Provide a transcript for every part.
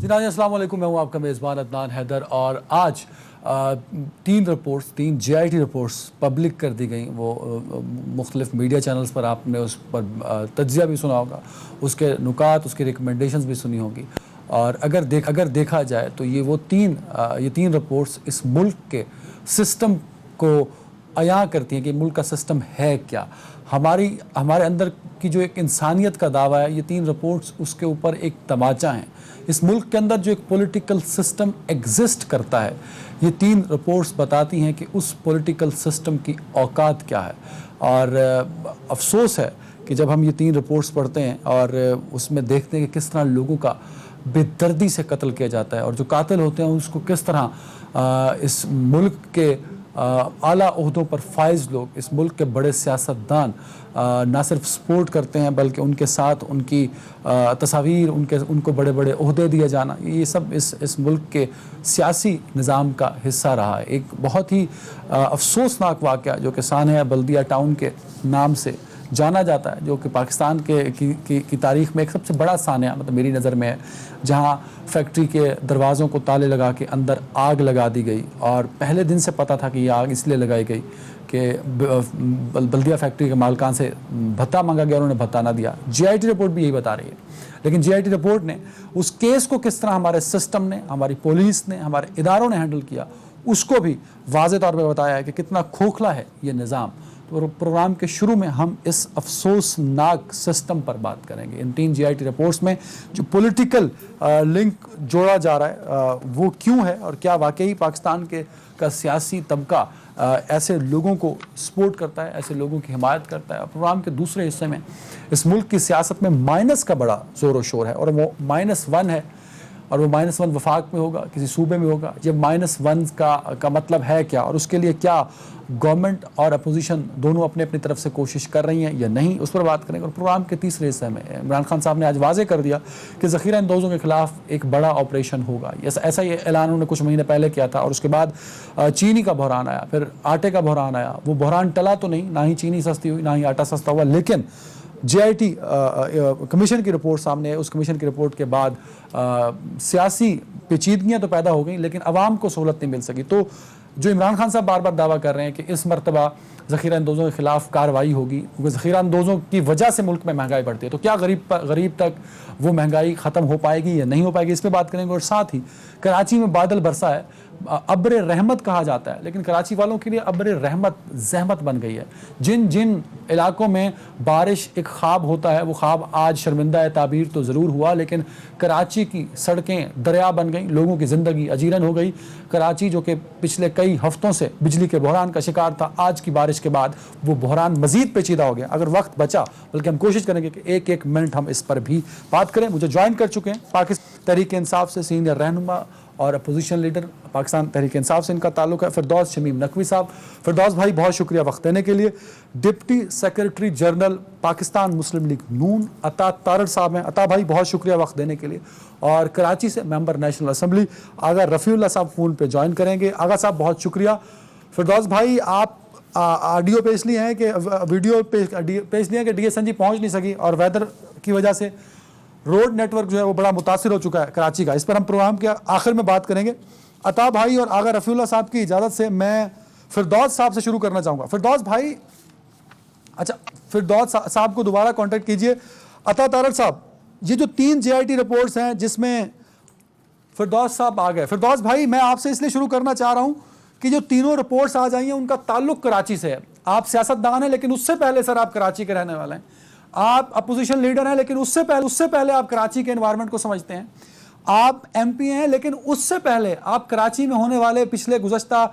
जी नाज़रीन अस्सलाम वालेकुम, मैं हूँ आपका मेज़बान अदनान हैदर। और आज तीन JIT रिपोर्ट्स पब्लिक कर दी गई। वो मुख्तलिफ मीडिया चैनल्स पर आपने उस पर तज्ज़िया भी सुना होगा, उसके नुकात, उसकी रिकमेंडेशंस भी सुनी होंगी। और अगर देखा जाए तो ये तीन रिपोर्ट्स इस मुल्क के सिस्टम को अयां करती हैं कि मुल्क का सिस्टम है क्या। हमारे अंदर की जो एक इंसानियत का दावा है, ये तीन रिपोर्ट्स उसके ऊपर एक तमाचा हैं। इस मुल्क के अंदर जो एक पॉलिटिकल सिस्टम एग्जिस्ट करता है, ये तीन रिपोर्ट्स बताती हैं कि उस पॉलिटिकल सिस्टम की औकात क्या है। और अफसोस है कि जब हम ये तीन रिपोर्ट्स पढ़ते हैं और उसमें देखते हैं कि किस तरह लोगों का बेदर्दी से कत्ल किया जाता है और जो कातिल होते हैं उसको किस तरह इस मुल्क के आला ओहदों पर फाइज लोग, इस मुल्क के बड़े सियासतदान ना सिर्फ सपोर्ट करते हैं बल्कि उनके साथ उनकी तस्वीर, उनको बड़े बड़े ओहदे दिए जाना, ये सब इस मुल्क के सियासी निज़ाम का हिस्सा रहा है। एक बहुत ही अफसोसनाक वाक़या जो कि सानिया बल्दिया टाउन के नाम से जाना जाता है, जो कि पाकिस्तान की तारीख़ में एक सबसे बड़ा सानिया मतलब मेरी नज़र में है, जहाँ फैक्ट्री के दरवाज़ों को ताले लगा के अंदर आग लगा दी गई। और पहले दिन से पता था कि ये आग इसलिए लगाई गई कि बल्दिया फैक्ट्री के मालकान से भत्ता मांगा गया, उन्होंने भत्ता ना दिया। JIT रिपोर्ट भी यही बता रही है। लेकिन JIT रिपोर्ट ने उस केस को किस तरह हमारे सिस्टम ने, हमारी पुलिस ने, हमारे इदारों ने हैंडल किया, उसको भी वाज़े तौर पर बताया है कि कितना खोखला है ये निज़ाम। तो प्रोग्राम के शुरू में हम इस अफसोसनाक सिस्टम पर बात करेंगे। इन तीन JIT रिपोर्ट्स में जो पॉलिटिकल लिंक जोड़ा जा रहा है वो क्यों है और क्या वाकई पाकिस्तान का सियासी तबका ऐसे लोगों को सपोर्ट करता है, ऐसे लोगों की हिमायत करता है। प्रोग्राम के दूसरे हिस्से में इस मुल्क की सियासत में माइनस का बड़ा ज़ोर व शोर है और वो -1 है और वो -1 वफाक में होगा, किसी सूबे में होगा। जब -1 का मतलब है क्या और उसके लिए क्या गवर्नमेंट और अपोजिशन दोनों अपने अपनी तरफ से कोशिश कर रही हैं या नहीं, उस पर बात करेंगे। और प्रोग्राम के तीसरे हिस्से में इमरान खान साहब ने आज वाजे कर दिया कि ज़ख़ीरा अंदोज़ों के ख़िलाफ़ एक बड़ा ऑपरेशन होगा। ऐसा ये ऐलान उन्होंने कुछ महीने पहले किया था और उसके बाद चीनी का बहरान आया, फिर आटे का बहरान आया। वो बहरान टला तो नहीं, ना ही चीनी सस्ती हुई, ना ही आटा सस्ता हुआ। लेकिन JIT कमीशन की रिपोर्ट सामने है। उस कमीशन की रिपोर्ट के बाद सियासी पेचीदगियाँ तो पैदा हो गई, लेकिन अवाम को सहूलत नहीं मिल सकी। तो जो इमरान खान साहब बार बार दावा कर रहे हैं कि इस मरतबा ज़ख़ीरा अंदोज़ों के ख़िलाफ़ कार्रवाई होगी क्योंकि ज़ख़ीरा अंदोज़ों की वजह से मुल्क में महंगाई बढ़ती है, तो क्या गरीब तक वो महंगाई ख़त्म हो पाएगी या नहीं हो पाएगी, इस पर बात करेंगे। और साथ ही कराची में बादल बरसा है, अब्र रहमत कहा जाता है, लेकिन कराची वालों के लिए अब्र रहमत ज़हमत बन गई है। जिन इलाकों में बारिश एक ख्वाब होता है, वो ख्वाब आज शर्मिंदा ताबीर तो ज़रूर हुआ, लेकिन कराची की सड़कें दरिया बन गई, लोगों की ज़िंदगी अजीरन हो गई। कराची जो कि पिछले कई हफ्तों से बिजली के बहरान का शिकार था, आज की बारिश के बाद वो बहरान मज़ीद पेचीदा हो गया। अगर वक्त बचा, बल्कि हम कोशिश करेंगे कि एक एक मिनट हम इस पर भी बात करें। मुझे ज्वाइन कर चुके हैं पाकिस्तान तहरीक इंसाफ से सीनियर रहनुमा और अपोजिशन लीडर, पाकिस्तान तहरीक इंसाफ से इनका ताल्लुक है, फिरदौस शमीम नकवी साहब। फिरदौस भाई बहुत शुक्रिया वक्त देने के लिए। डिप्टी सेक्रेटरी जनरल पाकिस्तान मुस्लिम लीग नून अता तारड़ साहब हैं। अता भाई बहुत शुक्रिया वक्त देने के लिए। और कराची से मेंबर नेशनल असम्बली आगा रफ़ीउल्लाह साहब फ़ोन पे ज्वाइन करेंगे। आगा साहब बहुत शुक्रिया। फिरदौस भाई आप ऑडियो पेश लिए हैं कि वीडियो पेश लिए हैं कि DSNG पहुँच नहीं सकी और वेदर की वजह से रोड नेटवर्क जो है वो बड़ा मुतासिर हो चुका है कराची का। इस पर हम प्रोग्राम के आखिर में बात करेंगे। अता भाई और आगा रफ़ीउल्लाह साहब की इजाज़त से मैं फिरदौस साहब से शुरू करना चाहूँगा। फिरदौस भाई, अच्छा फिरदौस साहब को दोबारा कांटेक्ट कीजिए। अता तारड़ साहब, ये जो 3 JIT रिपोर्ट्स हैं जिसमें फिरदौस साहब आ गए। फिरदौस भाई, मैं आपसे इसलिए शुरू करना चाह रहा हूँ कि जो तीनों रिपोर्ट्स आ जाई हैं उनका ताल्लुक कराची से है। आप सियासतदान हैं, लेकिन उससे पहले सर आप कराची के रहने वाले हैं। आप अपोजिशन लीडर हैं, लेकिन उससे पहले आप कराची के एनवायरनमेंट को समझते हैं। आप MP हैं, लेकिन उससे पहले आप कराची में होने वाले पिछले गुज़श्ता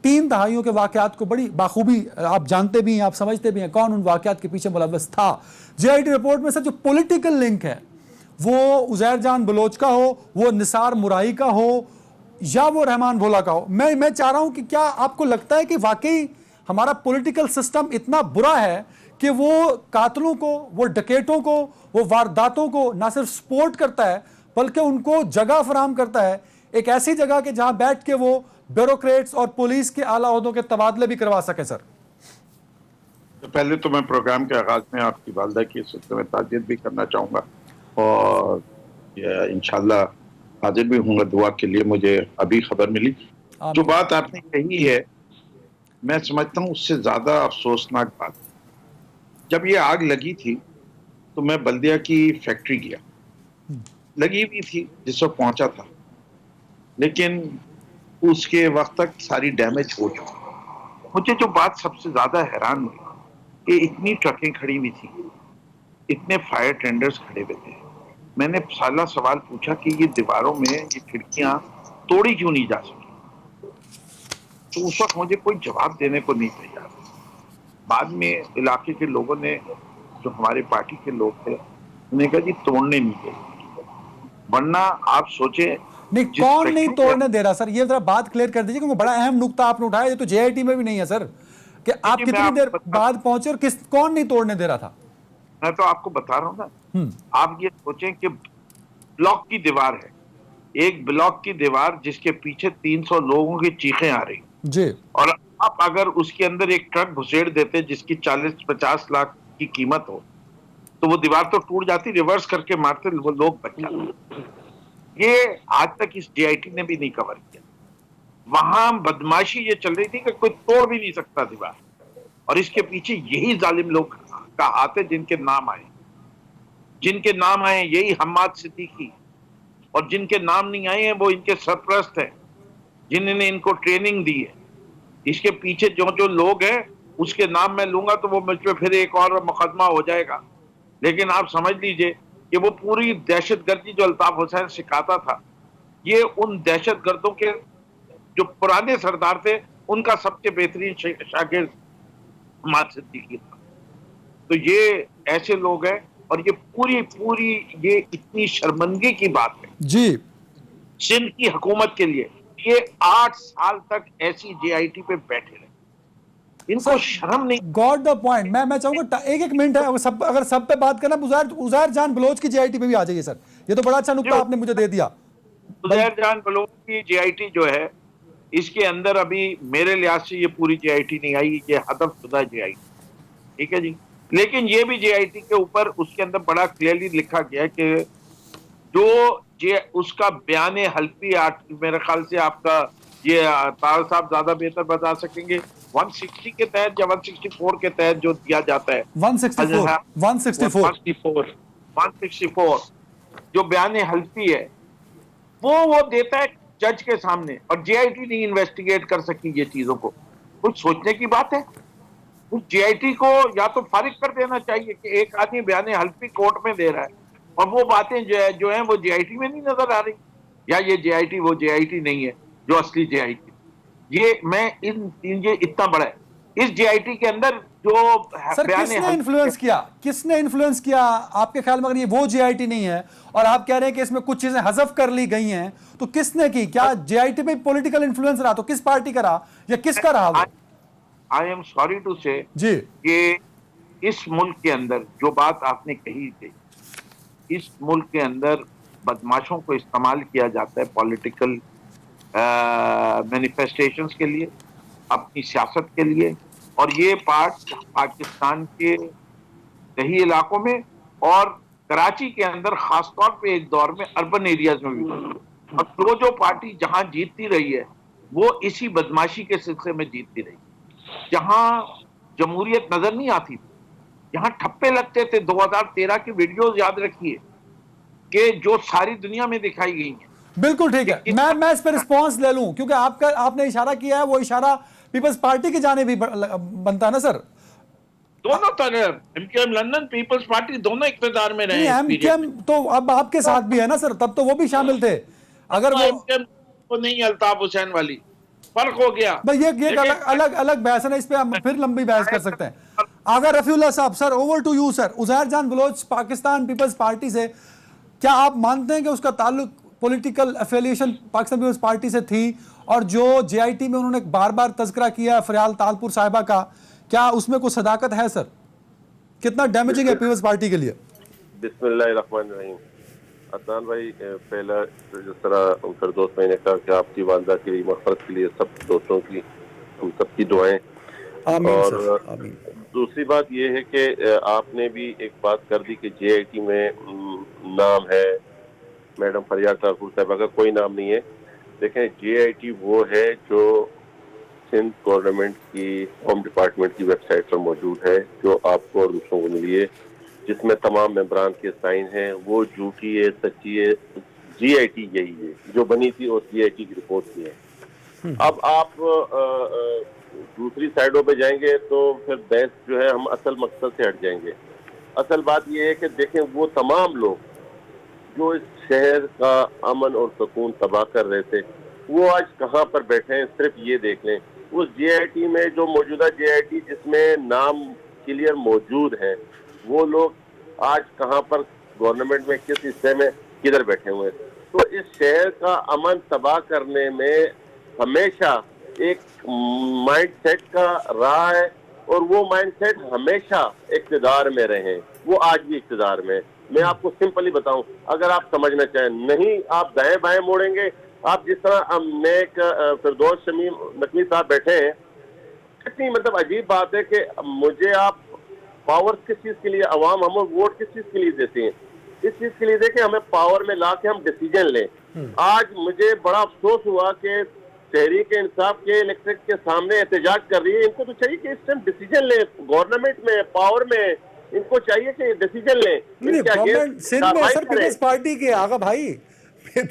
3 दहाइयों के वाक़यात को बड़ी बाखूबी आप जानते भी हैं, आप समझते भी हैं कौन उन वाक़यात के पीछे मुलव्वस था। JIT रिपोर्ट में सर जो पॉलिटिकल लिंक है, वो उज़ैर जान बलोच का हो, वो निसार मुराई का हो, या वो रहमान भोला का हो। मैं चाह रहा हूं कि क्या आपको लगता है कि वाकई हमारा पॉलिटिकल सिस्टम इतना बुरा है कि वो कातलों को, वो डकैतों को, वो वारदातों को ना सिर्फ सपोर्ट करता है बल्कि उनको जगह फराहम करता है, एक ऐसी जगह के जहां बैठ के वो ब्यूरोक्रेट्स और पुलिस के आला ओहदों के तबादले भी करवा सके। सर, तो पहले तो मैं प्रोग्राम के आगाज में आपकी वालदा की इस वक्त में ताज़ियत भी करना चाहूँगा और इंशाल्लाह हाजिर भी हूँगा दुआ के लिए। मुझे अभी खबर मिली, जो आमीन। बात आपने कही है, मैं समझता हूँ उससे ज्यादा अफसोसनाक बात, जब ये आग लगी थी तो मैं बल्दिया की फैक्ट्री गया, लगी हुई थी जिस वक्त पहुंचा था, लेकिन उसके वक्त तक सारी डैमेज हो चुकी। मुझे जो बात सबसे ज्यादा हैरान हुई कि इतनी ट्रकें खड़ी हुई थी, इतने फायर टेंडर्स खड़े हुए थे। मैंने साला सवाल पूछा कि ये दीवारों में ये खिड़कियां तोड़ी क्यों नहीं जा सकी, तो उस वक्त मुझे कोई जवाब देने को नहीं तैयार। बाद में इलाके के लोगों ने, जो हमारे पार्टी के लोग थे, उन्होंने कहा जी तोड़ने नहीं गए, वरना आप सोचे नहीं, जिस कौन नहीं फैक्ट्री तोड़ने दे रहा सर, ये जरा बात क्लियर कर दीजिए, क्योंकि बड़ा अहम नुक्ता आपने उठाया। ये तो जेआईटी में भी नहीं है सर, कि आप मैं कितनी देर आपको बता बाद पहुंचे और किस कौन नहीं तोड़ने दे रहा था। मैं तो आपको बता रहा हूँ ना। आप ये सोचें कि ब्लॉक की दीवार है, एक ब्लॉक की दीवार जिसके पीछे 300 लोगों की चीखें आ रही, जी। और आप अगर उसके अंदर एक ट्रक घुसेड़ देते जिसकी 40-50 लाख की कीमत हो, तो वो दीवार तो टूट जाती, रिवर्स करके मारते, वो लोग बच जाते। ये आज तक इस जेआईटी ने भी नहीं कवर किया। वहां बदमाशी ये चल रही थी कि कोई तोड़ भी नहीं सकता दीवार, और इसके पीछे यही जालिम लोग का हाथ है, जिनके नाम आए यही हम्माद सिद्दीकी, और जिनके नाम नहीं आए हैं वो इनके सरपरस्त हैं, जिन्होंने इनको ट्रेनिंग दी है। इसके पीछे जो जो लोग हैं उसके नाम मैं लूंगा तो वो मुझ पे फिर एक और मुकदमा हो जाएगा। लेकिन आप समझ लीजिए कि वो पूरी दहशतगर्दी जो अल्ताफ हुसैन सिखाता था, ये उन दहशतगर्दों के जो पुराने सरदार थे उनका सबसे बेहतरीन शागिर्द हम्माद सिद्दीकी था। तो ये ऐसे लोग हैं, और ये पूरी पूरी ये इतनी शर्मंदगी की बात है जी। सिंध की हुकूमत के लिए। ये 8 साल तक ऐसी जेआईटी पे बैठे रहे, इनको सर शर्म नहीं। Got the point. मैं चाहूंगा एक एक मिनट है, अगर सब पे बात करना, उज़ैर जान बलोच की जेआईटी पे भी आ जाइए सर। ये तो बड़ा अच्छा नुक्ता आपने मुझे दे दिया। उज़ैर जान बलोच की जेआईटी जो है, इसके अंदर अभी मेरे लिहाज से ये पूरी जेआईटी नहीं आई, ये हदफजुदा जेआईटी, ठीक है जी। लेकिन ये भी जेआईटी के ऊपर उसके अंदर बड़ा क्लियरली लिखा गया है कि जो जे उसका बयान हल्फी, मेरे ख्याल से आपका ये तार साहब ज्यादा बेहतर बता सकेंगे, 160 के तहत या 164 के तहत जो दिया जाता है, 164 164 164 164 जो बयान हल्फी है, वो देता है जज के सामने, और जेआईटी नहीं इन्वेस्टिगेट कर सकी ये चीजों को। कुछ सोचने की बात है। उस जेआईटी को या तो फारिग कर देना चाहिए कि एक आदमी बयान हल्फी कोर्ट में दे रहा है और वो बातें जो हैं वो जेआईटी में नहीं नजर आ रही, या ये जेआईटी वो जेआईटी नहीं है जो असली जेआईटी। ये मैं ये इतना बड़ा है इस जेआईटी के अंदर जो सर बयान किसने हल्फी। इन्फ्लुएंस किया, किसने इन्फ्लुएंस किया आपके ख्याल में? अगर ये वो जेआईटी नहीं है और आप कह रहे हैं कि इसमें कुछ चीजें हजफ कर ली गई हैं, तो किसने की? क्या जेआईटी में पॉलिटिकल इन्फ्लुएंस रहा? तो किस पार्टी का रहा या किसका रहा वो? आई एम सॉरी टू से जी। कि इस मुल्क के अंदर जो बात आपने कही थी, इस मुल्क के अंदर बदमाशों को इस्तेमाल किया जाता है पॉलिटिकल मैनिफेस्टेशंस के लिए, अपनी सियासत के लिए, और ये पार्ट पाकिस्तान के दही इलाकों में और कराची के अंदर खासतौर पे एक दौर में अर्बन एरियाज में भी, और जो पार्टी जहां जीतती रही है वो इसी बदमाशी के सिलसिले में जीतती रही। जहां जमहूरियत नजर नहीं आती, जहां ठप्पे लगते थे, 2013 की वीडियोस याद रखिए कि जो सारी दुनिया में दिखाई गई हैं। बिल्कुल ठीक है, मैं इस पर रिस्पॉन्स ले लूं, क्योंकि आपने इशारा किया है, वो इशारा पीपल्स पार्टी की जाने भी बनता है ना सर। दोनों तरफ एमक्यूएम लंदन, पीपल्स पार्टी दोनों इख्तियार में रहे। एमक्यूएम तो अब आपके साथ भी है ना सर, तब तो वो भी शामिल थे। अगर वो एमक्यूएम तो नहीं, अल्ताफ हुसैन वाली फर्क हो गया भाई, ये अलग अलग अलग बहस है ना, इस पे हम फिर लंबी बहस कर सकते हैं। अगर रफीउल्लाह साहब, sir over to you sir. Uzair Jan Baloch Pakistan Peoples Party से, क्या आप मानते हैं कि उसका ताल्लुक पॉलिटिकल एफिलिएशन पाकिस्तान पीपल्स पार्टी से थी? और जो जेआईटी में उन्होंने बार बार तज़किरा किया फरियाल तालपुर साहिबा का, क्या उसमें कोई सदाकत है सर? कितना डैमेजिंग है पीपल्स पार्टी के लिए? बिस्मिल्लाहिर्रहमानिर्रहीम। अदनान भाई, पहला जिस तरह फिरदौस भाई ने कहा कि आपकी वालदा की मग़फ़िरत के लिए सब दोस्तों की, हम सबकी दुआएं। और दूसरी बात यह है कि आपने भी एक बात कर दी कि जेआईटी में नाम है, मैडम फरियाद ठाकुर साहबा का कोई नाम नहीं है। देखें, JIT वो है जो सिंध गवर्नमेंट की होम डिपार्टमेंट की वेबसाइट पर मौजूद है, जो आपको और दूसरों को मिली है, जिसमें तमाम मेंबरान के साइन हैं। वो झूठी है, सच्ची है, JIT यही है जो बनी थी और JIT की रिपोर्ट की है। अब आप दूसरी साइडों पे जाएंगे तो फिर बहस जो है, हम असल मकसद से हट जाएंगे। असल बात यह है कि देखें, वो तमाम लोग जो इस शहर का अमन और सुकून तबाह कर रहे थे, वो आज कहाँ पर बैठे हैं, सिर्फ ये देख लें। उस JIT में जो मौजूदा JIT जिसमें नाम क्लियर मौजूद है, वो लोग आज कहाँ पर गवर्नमेंट में किस हिस्से में किधर बैठे हुए हैं। तो इस शहर का अमन तबाह करने में हमेशा एक माइंडसेट का रहा है, और वो माइंडसेट हमेशा इक़्तिदार में रहे, वो आज भी इक़्तिदार में। मैं आपको सिंपली बताऊं, अगर आप समझना चाहें, नहीं आप दाएं बाएं मोड़ेंगे। आप जिस तरह नेक फिरदौस शमीम नकवी साहब बैठे हैं, कितनी मतलब अजीब बात है कि मुझे आप पावर किस चीज के लिए, अवाम हमें वोट किस चीज के लिए देते हैं, इस चीज के लिए देखे हमें पावर में ला के हम डिसीजन लें। आज मुझे बड़ा अफसोस हुआ कि तहरीक इंसाफ के इलेक्ट्रिक के सामने एहतजाज कर रही है। इनको तो चाहिए कि इस टाइम डिसीजन लें, गवर्नमेंट में, पावर में, इनको चाहिए कि डिसीजन लें। गवर्नमेंट सिंध में सर पीपल्स पार्टी के आगा भाई PTI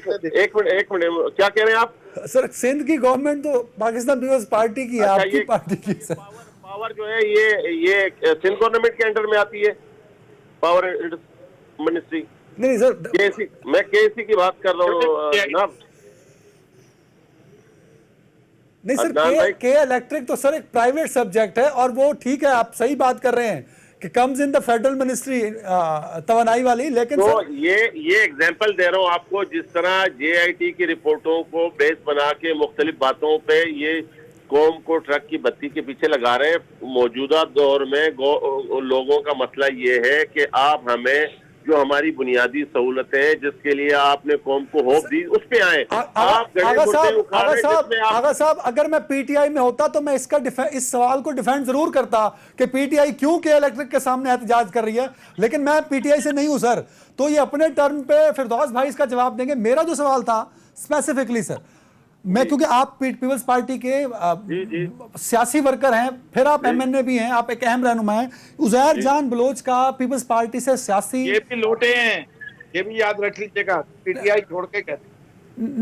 एक मिनट क्या कह रहे हैं आप सर? सिंध की गवर्नमेंट तो पाकिस्तान पीपल्स पार्टी की है, आपकी पार्टी की सर। पावर जो है ये सिंध गवर्नमेंट के अंडर में आती है, पावर मिनिस्ट्री। नहीं सर, KC, मैं KC की बात कर रहा हूँ जनाब। नहीं सर, के इलेक्ट्रिक तो सर एक प्राइवेट सब्जेक्ट है, और वो ठीक है, आप सही बात कर रहे हैं कि comes in the federal ministry, तवानाई वाली। लेकिन तो सर, ये एग्जांपल दे रहा हूँ आपको, जिस तरह JIT की रिपोर्टों को बेस बना के मुख्तलिफ बातों पे ये कौम को ट्रक की बत्ती के पीछे लगा रहे हैं। मौजूदा दौर में लोगों का मसला ये है कि आप हमें जो हमारी बुनियादी सहूलतें हैं, जिसके लिए आपने कौम को होप दी, उस पे आए। आगा साहब, अगर मैं PTI में होता तो मैं इस सवाल को डिफेंड जरूर करता कि PTI क्यों के इलेक्ट्रिक के सामने एहतजाज कर रही है, लेकिन मैं PTI से नहीं हूं सर, तो ये अपने टर्म पे फिरदौस भाई इसका जवाब देंगे। मेरा जो सवाल था स्पेसिफिकली सर, मैं क्योंकि आप पीपल्स पार्टी के सियासी वर्कर हैं, फिर आप MNA भी हैं, आप एक अहम रहनुमा हैं। उज़ैर जान बलोच का पीपल्स पार्टी से सियासी, ये भी लोटे हैं, ये भी याद रख लीजिएगा, PTI छोड़ के कहते।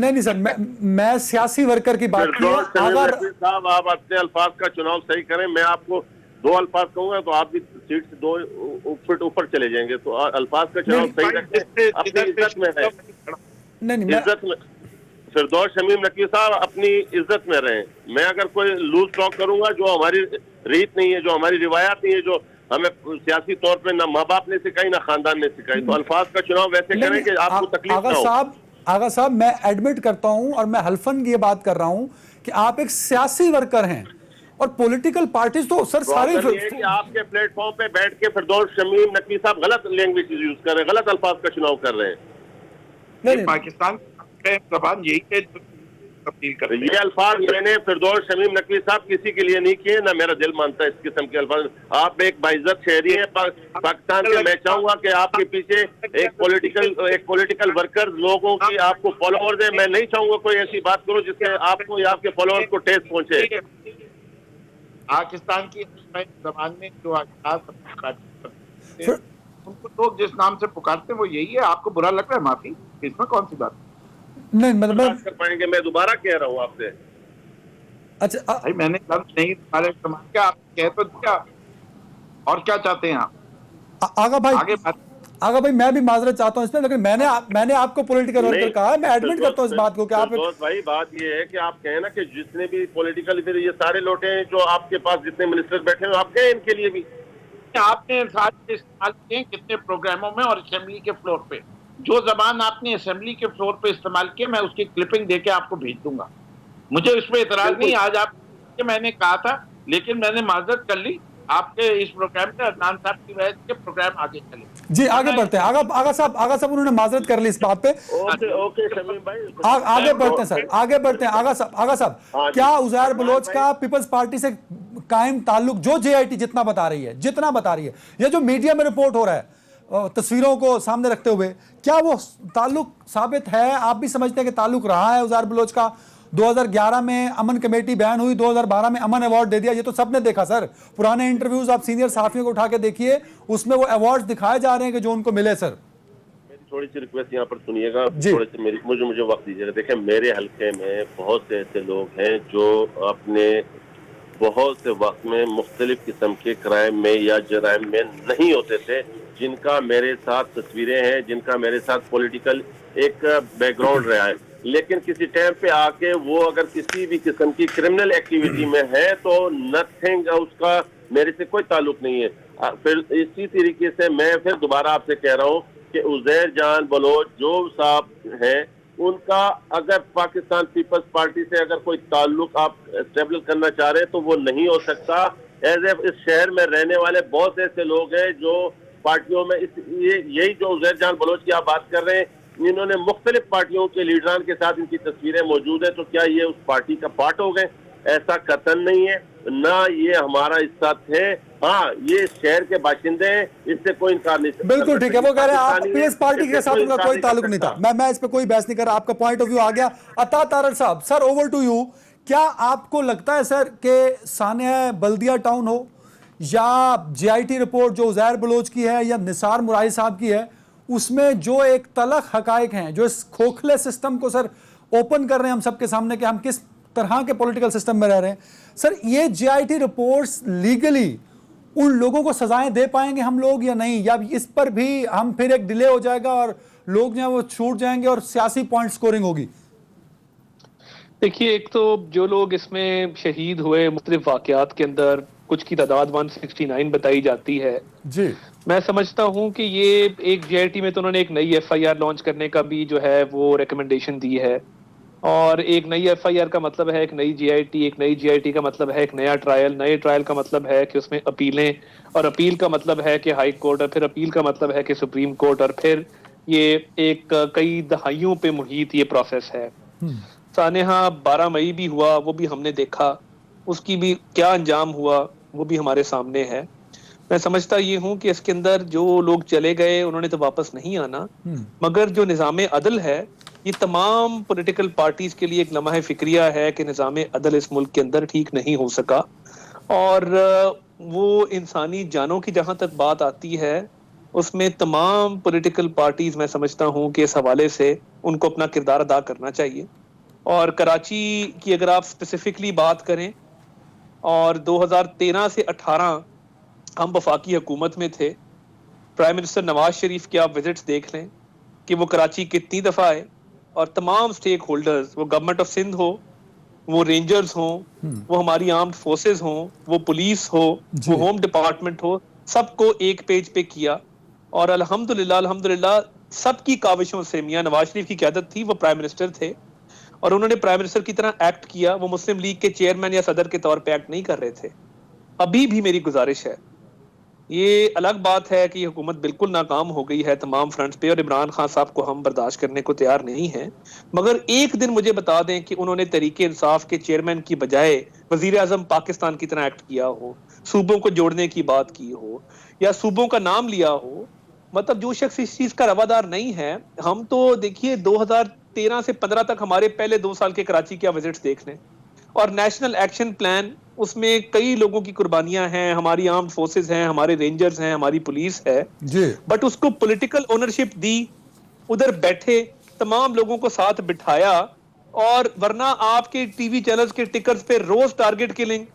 नहीं सर, मैं सियासी वर्कर की बात की है। अगर साहब आप अपने अल्फाज का चुनाव सही करें, मैं आपको 2 अल्फाज कहूंगा तो आप भी सीट से 2 फुट ऊपर चले जाएंगे। तो अल्फाज का चुनाव सही रखें, अपनी इज्जत में है। नहीं, इज्जत में फिरदौस शमीम नकवी साहब अपनी इज्जत में रहें। मैं अगर कोई लूज टॉक करूंगा जो हमारी रीत नहीं है, जो हमारी रिवायत नहीं है, जो हमें सियासी तौर पे ना माँ बाप ने सिखाई ना खानदान ने सिखाई, तो अल्फाज का चुनाव वैसे करें कि आपको तकलीफ ना हो। आगा साहब, मैं एडमिट करता हूं और मैं हल्फन ये बात कर रहा हूं कि आप एक सियासी वर्कर हैं, और पॉलिटिकल पार्टीज तो सर सारे कि आपके प्लेटफॉर्म पे बैठ के फिरदौस शमीम नकवी साहब गलत लैंग्वेज यूज कर रहे हैं, गलत अल्फाज का चुनाव कर रहे हैं। नहीं, पाकिस्तान जबान यही है तब्दील कर रही है। ये अल्फाज मैंने फिरदौस शमीम नकवी साहब किसी के लिए नहीं किए, ना मेरा दिल मानता है इस किस्म के अल्फाज। आप एक बाइज्जत शहरी हैं पाकिस्तान के। मैं चाहूंगा कि आपके पीछे एक पॉलिटिकल वर्कर लोगों की आपको फॉलोअर्स है। मैं नहीं चाहूंगा कोई ऐसी बात करो जिससे आपको या आपके फॉलोअर्स को ठेस पहुंचे। पाकिस्तान की जबान में जो उनको लोग जिस नाम से पुकारते हैं वो यही है। आपको बुरा लग रहा है, माफी, इसमें कौन सी बात? नहीं मतलब कर पाएंगे, मैं दोबारा कह रहा हूँ आपसे। अच्छा भाई मैंने लफ्ज नहीं इस्तेमाल किया, आप कह तो दिया, और क्या चाहते हैं आप? आगा भाई मैं भी माजरत चाहता हूँ इसमें, लेकिन मैंने आपको पॉलिटिकल वर्कर कहा, मैं एडमिट करता हूँ इस बात को कि आप भाई बात ये है कि आप कहें ना कि जितने भी पॉलिटिकल फिर ये सारे लोटे हैं जो आपके पास जितने मिनिस्टर बैठे हैं, आप कहें इनके लिए भी आपने सारे इस्तेमाल किए कितने प्रोग्रामों में और असेंबली के फ्लोर पे। जो जबान आपने असेंबली के फ्लोर पे इस्तेमाल किया, मैं उसकी क्लिपिंग देके आपको भेज दूंगा। मुझे उस पर इतराज नहीं। आज आप मैंने कहा था, लेकिन मैंने माजरत कर ली आपके इस प्रोग्राम में। अदनान साहब की वजह से प्रोग्राम आगे चले। जी आगे बढ़ते हैं। आगा साहब उन्होंने माजरत कर ली इस बात पे। ओके शमीम भाई, आगे बढ़ते हैं सर, आगे बढ़ते हैं। आगा साहब क्या उज़ैर बलोच का पीपल्स पार्टी से कायम ताल्लुक जो जेआईटी जितना बता रही है, ये जो मीडिया में रिपोर्ट हो रहा है तस्वीरों को सामने रखते हुए, क्या वो ताल्लुक साबित है? आप भी समझते हैं कि ताल्लुक रहा है उज़ैर बलोच का? 2011 में अमन कमेटी बैन हुई, 2012 में अमन अवार्ड दे दिया, ये तो सबने देखा सर। पुराने इंटरव्यूज आप सीनियर सहाफियों को उठा के देखिए, उसमें वो अवार्ड दिखाए जा रहे हैं कि जो उनको मिले। सर मेरी थोड़ी सी रिक्वेस्ट यहाँ पर सुनिएगा, थोड़ी सी मुझे वक्त दीजिएगा। देखिए, मेरे हल्के में बहुत से ऐसे लोग हैं जो अपने बहुत से वक्त में मुख्तलिफ किस्म के क्राइम में या जराइम में नहीं होते थे, जिनका मेरे साथ तस्वीरें हैं, जिनका मेरे साथ पॉलिटिकल एक बैकग्राउंड रहा है, लेकिन किसी टाइम पे आके वो अगर किसी भी किस्म की क्रिमिनल एक्टिविटी में है तो नथिंग, उसका मेरे से कोई ताल्लुक नहीं है। फिर इसी तरीके से मैं फिर दोबारा आपसे कह रहा हूँ कि उज़ैर जान बलोच जो साहब हैं, उनका अगर पाकिस्तान पीपल्स पार्टी से अगर कोई ताल्लुक आप एस्टेब्लिश करना चाह रहे हैं तो वो नहीं हो सकता। एज ए इस शहर में रहने वाले बहुत ऐसे लोग हैं जो पार्टियों में यही जो उज़ैर जान बलोच की आप बात कर रहे हैं, इन्होंने मुख्तलिफ पार्टियों के लीडरान के साथ इनकी तस्वीरें मौजूद है, तो क्या ये उस पार्टी का पार्ट हो गए? ऐसा कतन नहीं है, ना ये हमारा हिस्सा थे। हाँ, ये शहर के बाशिंदे हैं, इससे कोई इनकार नहीं। बिल्कुल ठीक है, वो कह रहे हैं आप पीएस पार्टी के साथ उनका कोई ताल्लुक नहीं था। मैं इस पे कोई बहस नहीं कर रहा, आपका पॉइंट ऑफ व्यू आ गया। अता तारड़ साहब, सर ओवर टू यू। क्या आपको लगता है सर कि सानिया बल्दिया टाउन हो या जेआईटी रिपोर्ट जो उज़ैर बलोच की है या निसार मुराही साहब की है, उसमें जो एक तलख हकायक हैं जो इस खोखले सिस्टम को सर ओपन कर रहे हैं हम सबके सामने कि हम किस तरह के पॉलिटिकल सिस्टम में रह रहे हैं, सर ये जेआईटी रिपोर्ट्स लीगली उन लोगों को सजाएं दे पाएंगे हम लोग या नहीं, या इस पर भी हम फिर एक डिले हो जाएगा और लोग जो है वो छूट जाएंगे और सियासी पॉइंट स्कोरिंग होगी? देखिए, एक तो जो लोग इसमें शहीद हुए मुख्तलिफ वाकयात के अंदर, कुछ की तादाद 169 बताई जाती है जी। मैं समझता हूं कि ये एक जेआईटी में तो उन्होंने एक नई एफआईआर लॉन्च करने का भी जो है वो रिकमेंडेशन दी है, और एक नई एफआईआर का मतलब है एक नई जेआईटी, एक नई जेआईटी का मतलब है एक नया ट्रायल, नए ट्रायल का मतलब है कि उसमें अपीलें, और अपील का मतलब है कि हाई कोर्ट, और फिर अपील का मतलब है कि सुप्रीम कोर्ट, और फिर ये एक कई दहाइयों पे मुहित ये प्रोसेस है। सानेहा 12 मई भी हुआ, वो भी हमने देखा, उसकी भी क्या अंजाम हुआ वो भी हमारे सामने है। मैं समझता ये हूं कि इसके अंदर जो लोग चले गए उन्होंने तो वापस नहीं आना, मगर जो निज़ाम अदल है, ये तमाम पॉलिटिकल पार्टीज के लिए एक लम्हा फिक्रिया है कि निज़ाम अदल इस मुल्क के अंदर ठीक नहीं हो सका, और वो इंसानी जानों की जहां तक बात आती है उसमें तमाम पॉलिटिकल पार्टीज, मैं समझता हूं कि इस हवाले से उनको अपना किरदार अदा करना चाहिए। और कराची की अगर आप स्पेसिफिकली बात करें, और 2013 से 18 हम वफाकी हुकूमत में थे, प्राइम मिनिस्टर नवाज शरीफ के आप विजिट्स देख लें कि वो कराची कितनी दफ़ा आए, और तमाम स्टेक होल्डर्स, वो गवर्नमेंट ऑफ सिंध हो, वो रेंजर्स हो, वो हमारी आर्म्ड फोर्सेस हो, वो पुलिस हो, वो होम डिपार्टमेंट हो, सबको एक पेज पे किया। और अल्हम्दुलिल्लाह सबकी काविशों से, मियां नवाज शरीफ की क़यादत थी, वो प्राइम मिनिस्टर थे और उन्होंने प्राइम मिनिस्टर की तरह एक्ट किया। वो मुस्लिम लीग के चेयरमैन या सदर के तौर पे एक्ट नहीं कर रहे थे। अभी भी मेरी गुजारिश है, ये अलग बात है कि हुकूमत बिल्कुल नाकाम हो गई है तमाम फ्रंट्स पे और इमरान खान साहब को हम बर्दाश्त करने को तैयार नहीं हैं, मगर एक दिन मुझे बता दें कि उन्होंने तरीके इंसाफ के चेयरमैन की बजाय वजीर आजम पाकिस्तान की तरह एक्ट किया हो, सूबों को जोड़ने की बात की हो या सूबों का नाम लिया हो। मतलब जो शख्स इस चीज का रवादार नहीं है, हम तो देखिए 2013 से 15 तक हमारे पहले 2 साल के कराची के विजिट्स देख लें, और नेशनल एक्शन प्लान, उसमें कई लोगों की कुर्बानियां हैं, हमारी आर्म्ड फोर्सेस हैं, हमारे रेंजर्स हैं, हमारी पुलिस है जी, बट उसको पॉलिटिकल ओनरशिप दी, उधर बैठे तमाम लोगों को साथ बिठाया, और वरना आपके टीवी चैनल्स के टिकर्स पे रोज टारगेट किलिंग,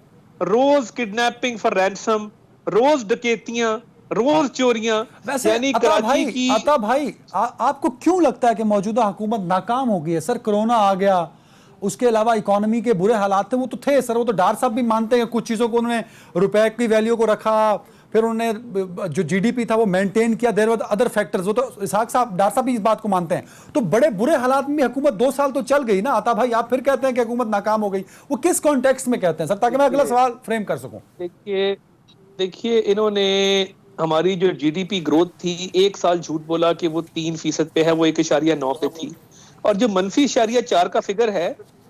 रोज किडनैपिंग फॉर रैंसम, रोज डकैतियां, रोज चोरियां। यानी कराची की अता भाई आपको क्यों लगता है कि मौजूदा हुकूमत नाकाम हो गई है? सर कोरोना आ गया, उसके अलावा इकोनॉमी के बुरे हालात थे, वो तो थे सर, वो तो डार साहब भी मानते हैं कुछ चीज़ों को उन्होंने रुपए की वैल्यू को रखा, फिर उन्होंने जो जीडीपी था वो मेंटेन किया, देयर वर अदर फैक्टर्स, वो तो इसहाक साहब, डार साहब भी इस बात को मानते हैं। तो बड़े बुरे हालात में हुकूमत 2 साल तो चल गई ना अता भाई, आप फिर कहते हैं कि हुकूमत नाकाम हो गई, वो किस कॉन्टेक्स्ट में कहते हैं सर, ताकि मैं अगला सवाल फ्रेम कर सकूं? देखिए इन्होंने हमारी जो जीडीपी ग्रोथ थी, 1 साल झूठ बोला कि वो 3% पे है, वो 1.9 पे थी, और जो -4.4 का फिगर है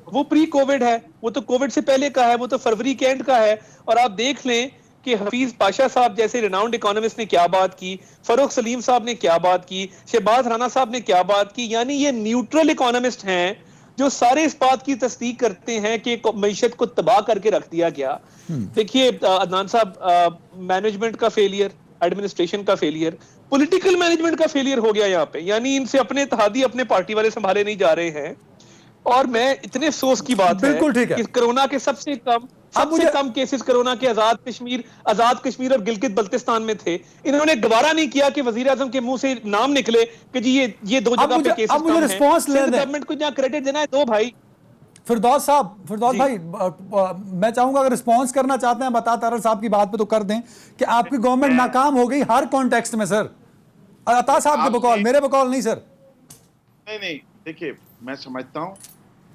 वो प्री कोविड है, वो तो कोविड से पहले का है, वो तो फरवरी के एंड का है। और आप देख लें कि हफीज पाशा साहब जैसे रिनाउंड इकोनॉमिस्ट ने क्या बात की, फरूख सलीम साहब ने क्या बात की, शहबाज राना साहब ने क्या बात की। यानी ये न्यूट्रल इकोनॉमिस्ट हैं जो सारे इस बात की तस्दीक करते हैं कि मईशत को तबाह करके रख दिया गया। देखिए अदनान साहब, मैनेजमेंट का फेलियर, एडमिनिस्ट्रेशन का फेलियर, पॉलिटिकल मैनेजमेंट का फेलियर हो गया यहाँ पे। यानी इनसे अपने इत्तेहादी अपने पार्टी वाले संभाले नहीं जा रहे हैं। और मैं इतने अफसोस की बात बिल्कुल ठीक है कि कोरोना के सबसे कम केसेस कोरोना के आजाद कश्मीर और गिलगित बल्तिस्तान में थे। इन्होंने गवारा नहीं किया कि वजीर आजम के मुंह से नाम निकले कि जी ये दो जगह पे केसेस मुझे रिस्पॉन्स लेने दें। गवर्नमेंट को जहाँ क्रेडिट देना है दो भाई। फिरदौस भाई, मैं चाहूंगा अगर रिस्पॉन्स करना चाहते हैं बता तारड़ साहब की बात पे तो कर दें कि आपकी गवर्नमेंट नाकाम हो गई हर कॉन्टेक्स्ट में सर। अता साहब के बकौल, मेरे बकौल नहीं सर। नहीं, देखिए मैं समझता हूँ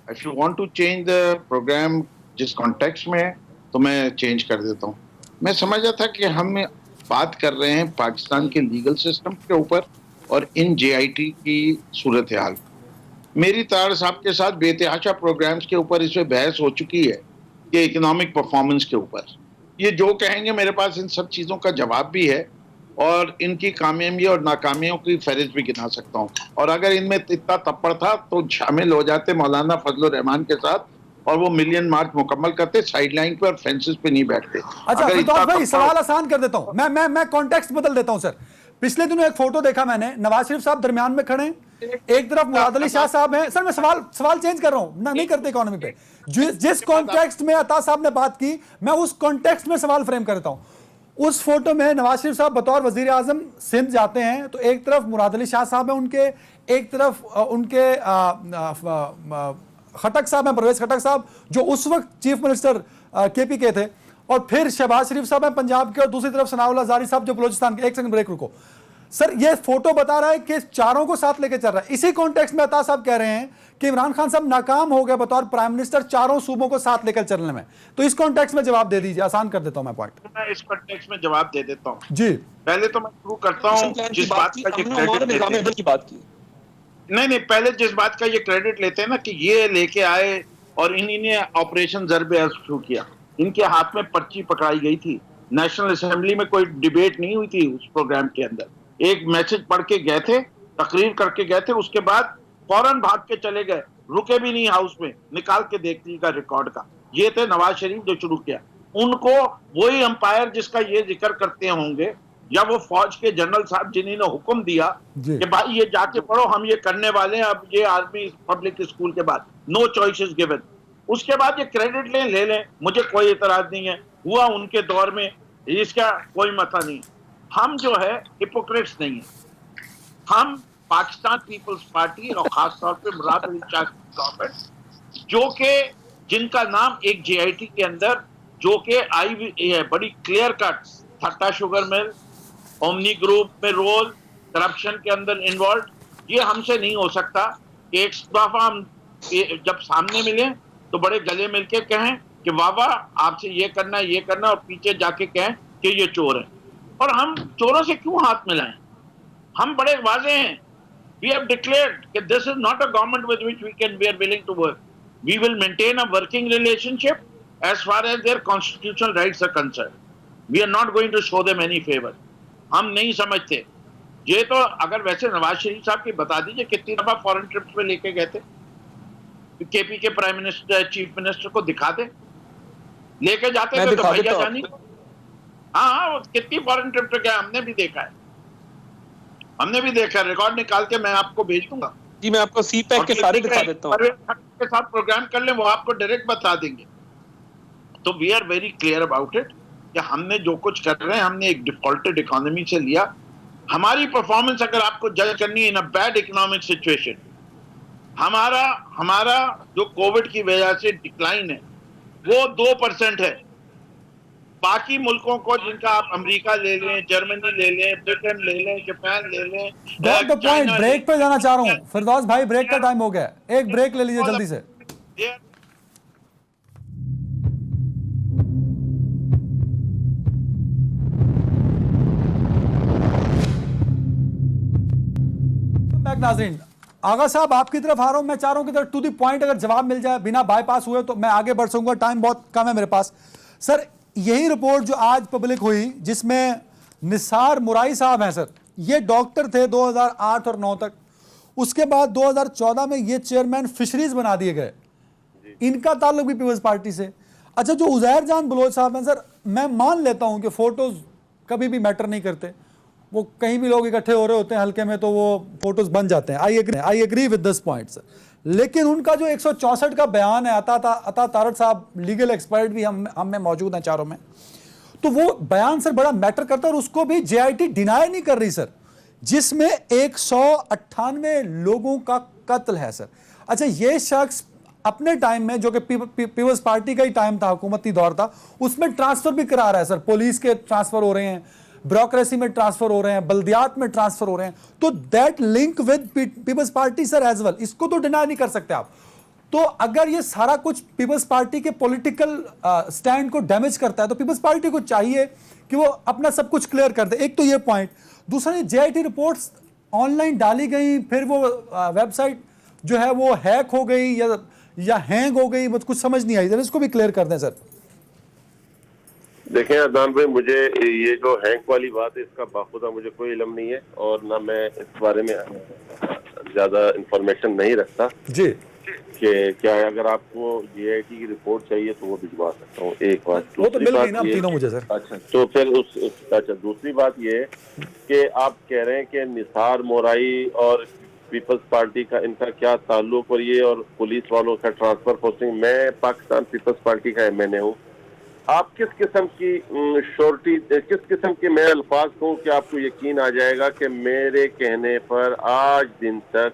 if you want to change the program जिस कॉन्टेक्स्ट में है तो मैं चेंज कर देता हूँ। मैं समझा था कि हम बात कर रहे हैं पाकिस्तान के लीगल सिस्टम के ऊपर और इन JIT की सूरत हाल। मेरी तारड़ साहब के साथ बेतहाशा प्रोग्राम्स के ऊपर इसमें बहस हो चुकी है कि इकोनॉमिक परफॉर्मेंस के ऊपर ये जो कहेंगे मेरे पास इन सब चीज़ों का जवाब भी है और इनकी कामयाबी और नाकामियों की फहरिस्त भी गिना सकता हूँ। और अगर इनमें इतना तप्पड़ था तो शामिल हो जाते मौलाना फजलुर रहमान के साथ और वो मिलियन मार्च मुकम्मल करते, साइड लाइन पे और फेंसेस पे नहीं बैठते। अच्छा फिरदौस भाई, सवाल आसान कर देता हूँ, मैं कॉन्टेक्स्ट बदल देता हूँ सर। पिछले दिनों एक फोटो देखा मैंने, नवाज शरीफ साहब दरमियान में खड़े हैं, एक तरफ मुराद अली शाह साहब हैं। सर मैं सवाल चेंज कर रहा हूं ना, नहीं करते इकोनॉमी पे। जिस कॉन्टेक्स्ट में अता साहब ने बात की मैं उस कॉन्टेक्स्ट में सवाल फ्रेम करता हूं। उस फोटो में नवाज शरीफ साहब बतौर वजीर आजम सिंध जाते हैं तो एक तरफ मुराद अली शाह साहब हैं उनके, एक तरफ उनके खटक साहब हैं, परवेज खटक साहब जो उस वक्त चीफ मिनिस्टर KP के थे, और फिर शहबाज शरीफ साहब हैं पंजाब के, और दूसरी तरफ सनाउल्लाह ज़ारी साहब जो बलूचिस्तान के। एक सेकंड ब्रेक रुको सर, ये फोटो बता रहा है कि चारों को साथ लेके चल रहा है। इसी कॉन्टेक्स्ट में अता साहब कह रहे हैं कि इमरान खान साहब नाकाम हो गए बतौर प्राइम मिनिस्टर चारों सूबों को साथ लेकर चलने में। तो इस कॉन्टेक्स्ट में जवाब दे दीजिए, आसान कर देता हूं मैं पॉइंट। मैं इस कॉन्टेक्स्ट में जवाब दे देता हूं जी। पहले तो मैं शुरू करता हूं जिस बात का ये क्रेडिट की बात की नहीं, पहले जिस बात का ये क्रेडिट लेते हैं ना कि ये लेके आए और इन्हीं ने ऑपरेशन ज़र्ब अर्ज़ शुरू किया। इनके हाथ में पर्ची पकड़ाई गई थी, नेशनल असेंबली में कोई डिबेट नहीं हुई थी उस प्रोग्राम के अंदर। एक मैसेज पढ़ के गए थे, तकरीर करके गए थे, उसके बाद फौरन भाग के चले गए, रुके भी नहीं हाउस में, निकाल के देख लीजिएगा रिकॉर्ड का। ये थे नवाज शरीफ जो शुरू किया। उनको वही अंपायर जिसका ये जिक्र करते होंगे या वो फौज के जनरल साहब जिन्होंने हुक्म दिया कि भाई ये जाके पढ़ो, हम ये करने वाले हैं, अब ये आर्मी पब्लिक स्कूल के बाद नो चॉइसेस गिवन, उसके बाद ये क्रेडिट ले लें, मुझे कोई इतराज नहीं है, हुआ उनके दौर में, इसका कोई मसला नहीं। हम जो है हिपोक्रेट्स नहीं है, हम पाकिस्तान पीपल्स पार्टी और खासतौर पे मुराद अली शाह गवर्नमेंट जो के जिनका नाम एक JIT के अंदर जो के आई है बड़ी क्लियर कट, थट्टा शुगर मिल, ओमनी ग्रुप में रोल, करप्शन के अंदर इन्वॉल्व, ये हमसे नहीं हो सकता। एक दफा हम जब सामने मिले तो बड़े गले मिलके कहें कि वाह आपसे ये करना ये करना, और पीछे जाके कहें कि ये चोर है। और हम चोरों से क्यों हाथ मिलाएं? हम बड़े वाजे हैं। We have declared that this is not a government with which we are willing to work. We will maintain a working relationship as far as their constitutional rights are concerned. We are not going to show them any favor. हम नहीं समझते ये। तो अगर वैसे नवाज शरीफ साहब की बता दीजिए कितनी दफा फॉरेन ट्रिप्स पे लेके गए थे, KP के प्राइम मिनिस्टर चीफ मिनिस्टर को दिखा दे, लेके जाते थे तो भैया जानी। हाँ, कितनी फॉरेन ट्रिप पे गया हमने भी देखा है, हमने भी देखा है, रिकॉर्ड निकाल के मैं आपको भेज दूंगा। जी, मैं आपको CPAC के सारे दिखा देता हूँ। के साथ प्रोग्राम कर लें, वो आपको डायरेक्ट बता देंगे। तो we are very clear about it कि हमने जो कुछ कर रहे हैं हमने एक डिफॉल्टेड इकोनॉमी से लिया। हमारी परफॉर्मेंस अगर आपको जज करनी है इन अ बैड इकोनॉमिक सिचुएशन, हमारा जो कोविड की वजह से डिक्लाइन है वो 2% है। बाकी मुल्कों को जिनका आप अमेरिका ले लें, जर्मनी ले लें, ब्रिटेन ले लें, जापान ले लें, पॉइंट ब्रेक पे जाना चाह रहा हूं फिरदौस भाई, ब्रेक का टाइम हो गया, एक ब्रेक ले लीजिए जल्दी से। नाज़रीन, आगा साहब आपकी तरफ आ रहा हूं, मैं चाह रहा हूं कि टू द पॉइंट अगर जवाब मिल जाए बिना बाईपास हुए तो मैं आगे बढ़ सकूंगा, टाइम बहुत कम है मेरे पास। सर यही रिपोर्ट जो आज पब्लिक हुई जिसमें निसार मुराई साहब हैं सर, ये डॉक्टर थे 2008 और 9 तक, उसके बाद 2014 में ये चेयरमैन फिशरीज बना दिए गए, इनका ताल्लुक भी पीपल्स पार्टी से। अच्छा जो उजैर जान बलोच साहब हैं सर, मैं मान लेता हूं कि फोटोज कभी भी मैटर नहीं करते, वो कहीं भी लोग इकट्ठे हो रहे होते हैं हल्के में तो वो फोटोज बन जाते हैं, I agree with this point sir. लेकिन उनका जो 164 का बयान है, अता तारड़ साहब लीगल एक्सपर्ट भी हम में मौजूद हैं चारों में, तो वो बयान सर बड़ा मैटर करता है और उसको भी जेआईटी डिनाई नहीं कर रही सर, जिसमें 198 लोगों का कत्ल है सर। अच्छा ये शख्स अपने टाइम में जो कि पीपल्स पार्टी का ही टाइम था, हुकूमती दौर था, उसमें ट्रांसफर भी करा रहा है सर, पुलिस के ट्रांसफर हो रहे हैं, ब्यूरोक्रेसी में ट्रांसफर हो रहे हैं, बल्दियात में ट्रांसफर हो रहे हैं, तो that link with Peoples Party sir as well, इसको तो डिनाई नहीं कर सकते आप। तो अगर ये सारा कुछ पीपल्स पार्टी के पॉलिटिकल स्टैंड को डैमेज करता है तो पीपल्स पार्टी को चाहिए कि वो अपना सब कुछ क्लियर कर दे। एक तो ये पॉइंट, दूसरा ये जेआईटी रिपोर्ट्स ऑनलाइन डाली गई, फिर वो वेबसाइट जो है वो हैक हो गई या हैंग हो गई, मुझे कुछ समझ नहीं आई, जरा इसको भी क्लियर कर दें सर। देखें अदनान भाई, मुझे ये जो हैंक वाली बात है इसका बाखुदा मुझे कोई इल्म नहीं है और ना मैं इस बारे में ज्यादा इंफॉर्मेशन नहीं रखता जी कि क्या है। अगर आपको जेआईटी की रिपोर्ट चाहिए तो वो भिजवा सकता हूँ, एक बात। वो तो मिल गई ना तीनों मुझे सर। अच्छा तो फिर दूसरी बात ये कि आप कह रहे हैं कि निसार मोराई और पीपल्स पार्टी का इनका क्या ताल्लुक, और ये और पुलिस वालों का ट्रांसफर पोस्टिंग। मैं पाकिस्तान पीपल्स पार्टी का एमएनए हूँ। आप किस किस्म की श्योरिटी, किस किस्म के मैं अल्फाज कहूँ कि आपको यकीन आ जाएगा कि मेरे कहने पर आज दिन तक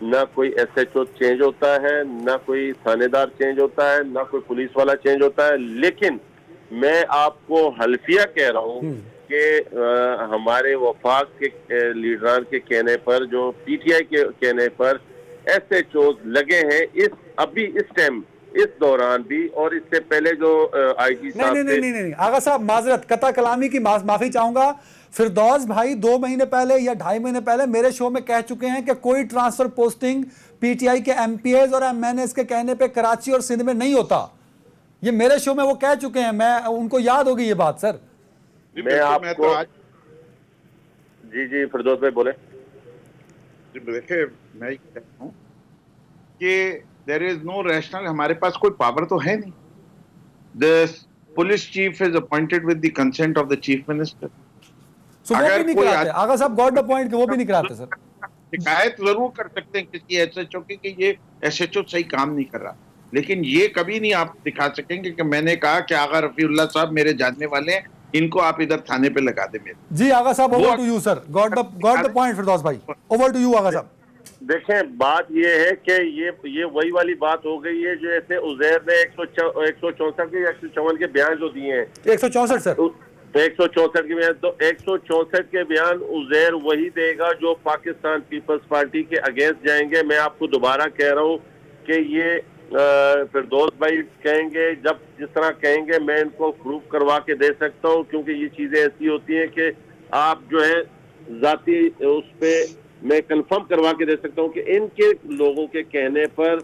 ना कोई एसएचओ चेंज होता है, ना कोई थानेदार चेंज होता है, ना कोई पुलिस वाला चेंज होता है, लेकिन मैं आपको हल्फिया कह रहा हूँ कि हमारे वफाक के लीडरान के कहने पर, जो पीटीआई के कहने पर एसएचओ लगे हैं इस टाइम, इस दौरान भी, और इससे पहले जो आईजी साहब नहीं आगा साहब, माजरत कता कलामी की माफी चाहूंगा। फिरदौस भाई 2 महीने पहले या 2.5 महीने पहले मेरे शो में कह चुके हैं कि कोई ट्रांसफर पोस्टिंग पीटीआई के एमपीएस और एमएनएस के कहने पे कराची और सिंध में नहीं होता। ये मेरे शो में वो कह चुके हैं, मैं उनको याद होगी ये बात सर। मैं आपको जी फिरदौस भाई बोले। देखिए मैं ये कहता हूँ कि देयर इज नो रैशनल, हमारे पास कोई पावर तो है नहीं। The police chief is appointed with the consent of the chief minister. वो भी नहीं कराते आगा साहब, गॉट द पॉइंट कि वो भी नहीं कराते सर। शिकायत जरूर कर सकते हैं किसी एसएचओ की कि ये एसएचओ सही काम नहीं कर रहा, लेकिन ये कभी नहीं आप दिखा सकेंगे कि मैंने कहा कि आगा रफीउल्लाह साहब मेरे जानने वाले हैं, इनको आप इधर थाने पे लगा दे मेरे। जी आगा साहब, over to you sir, got the point Firdous भाई, ओवर टू यू आगा साहब। देखें बात ये है कि ये वही वाली बात हो गई है जो ऐसे उजैर ने 164 के 154 के बयान जो दिए हैं, 164 सर, तो 164 के बयान, तो 164 के बयान उजैर वही देगा जो पाकिस्तान पीपल्स पार्टी के अगेंस्ट जाएंगे। मैं आपको दोबारा कह रहा हूँ कि ये फिरदौस भाई कहेंगे, जब जिस तरह कहेंगे मैं इनको प्रूफ करवा के दे सकता हूँ, क्योंकि ये चीजें ऐसी होती हैं कि आप जो है जाती उस पे मैं कंफर्म करवा के दे सकता हूँ कि इनके लोगों के कहने पर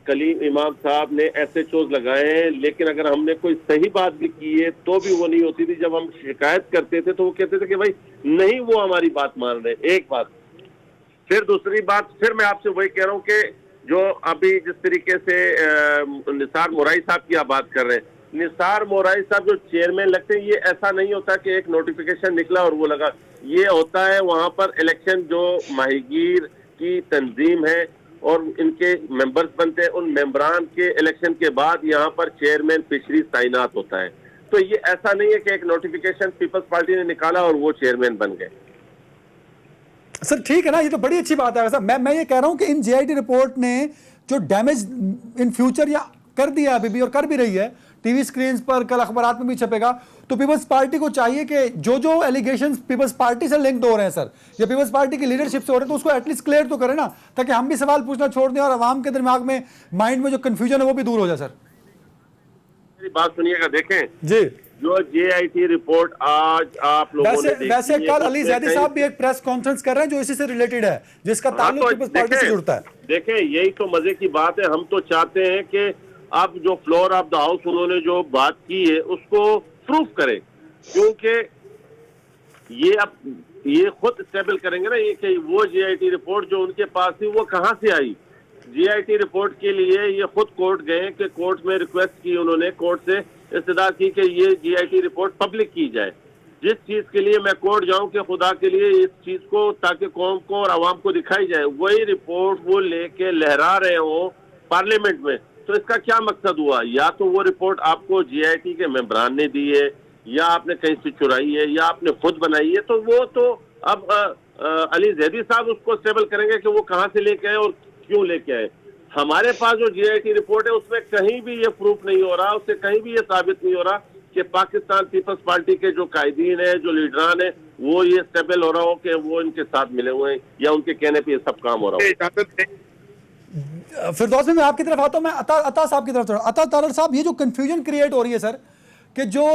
कलीम इमाम साहब ने एसएचओ लगाए हैं, लेकिन अगर हमने कोई सही बात भी की है तो भी वो नहीं होती थी। जब हम शिकायत करते थे तो वो कहते थे कि भाई नहीं वो हमारी बात मान रहे, एक बात। फिर दूसरी बात, फिर मैं आपसे वही कह रहा हूँ कि जो अभी जिस तरीके से निसार मोराई साहब की आप बात कर रहे हैं, निसार मोराई साहब जो चेयरमैन लगते हैं, ये ऐसा नहीं होता कि एक नोटिफिकेशन निकला और वो लगा। ये होता है वहां पर इलेक्शन जो माहीगीर की तंजीम है और इनके मेंबर्स बनते हैं, उन मेंबरान के इलेक्शन के बाद यहाँ पर चेयरमैन फिशरीज तैनात होता है। तो ये ऐसा नहीं है कि एक नोटिफिकेशन पीपल्स पार्टी ने निकाला और वो चेयरमैन बन गए। सर ठीक है ना, ये तो बड़ी अच्छी बात है। मैं ये कह रहा हूं कि इन जेआईटी रिपोर्ट ने जो डैमेज इन फ्यूचर या कर दिया अभी भी और कर भी रही है, टीवी स्क्रीन पर, कल अखबारात में भी छपेगा, तो पीपल्स पार्टी को चाहिए कि जो एलिगेशंस पीपल्स पार्टी से लिंक्ड हो रहे हैं सर, या पीपल्स पार्टी की लीडरशिप से हो रहे हैं, तो उसको एटलीस्ट क्लियर तो करें ना, ताकि हम भी सवाल पूछना छोड़ दें और आवाम के दिमाग में, माइंड में जो कंफ्यूजन है वो भी दूर हो जाए। सर मेरी बात सुनिएगा, देखें जी, जो जेआईटी रिपोर्ट आज आप लोगों ने देखी वैसे है, कल अली उसमें जैदी कहीं- साहब भी एक प्रेस कॉन्फ्रेंस कर रहे हैं जो इसी से रिलेटेड है, जिसका हाँ, ताल्लुक तो पीपल्स पार्टी से जुड़ता है। देखें यही तो मजे की बात है। हम तो चाहते हैं कि अब जो फ्लोर ऑफ द हाउस उन्होंने जो बात की है उसको प्रूफ करें, क्योंकि ये खुद स्टेबल करेंगे ना ये कि वो जीआईटी रिपोर्ट जो उनके पास थी वो कहां से आई। जीआईटी रिपोर्ट के लिए ये खुद कोर्ट गए कि कोर्ट में रिक्वेस्ट की, उन्होंने कोर्ट से इस्तदा की कि ये जीआईटी रिपोर्ट पब्लिक की जाए। जिस चीज के लिए मैं कोर्ट जाऊं कि खुदा के लिए इस चीज को ताकि कौम को और आवाम को दिखाई जाए, वही रिपोर्ट वो लेके लहरा रहे हो पार्लियामेंट में, तो इसका क्या मकसद हुआ? या तो वो रिपोर्ट आपको जीआईटी के मेंबरान ने दी है, या आपने कहीं से चुराई है, या आपने खुद बनाई है। तो वो तो अब अली जैदी साहब उसको स्टेबल करेंगे कि वो कहां से लेके आए और क्यों लेके आए। हमारे पास जो जीआईटी रिपोर्ट है उसमें कहीं भी ये प्रूफ नहीं हो रहा, उससे कहीं भी ये साबित नहीं हो रहा कि पाकिस्तान पीपल्स पार्टी के जो कायदीन है, जो लीडरान है, वो ये स्टेबल हो रहा हो कि वो इनके साथ मिले हुए हैं या उनके कहने पे ये सब काम हो रहा हो। इजाजत दें। फिरदौस में मैं आपकी तरफ आता हूं, मैं अता साहब की तरफ चढ़ा। अता तारड़ साहब, ये जो कंफ्यूजन क्रिएट हो रही है सर, कि जो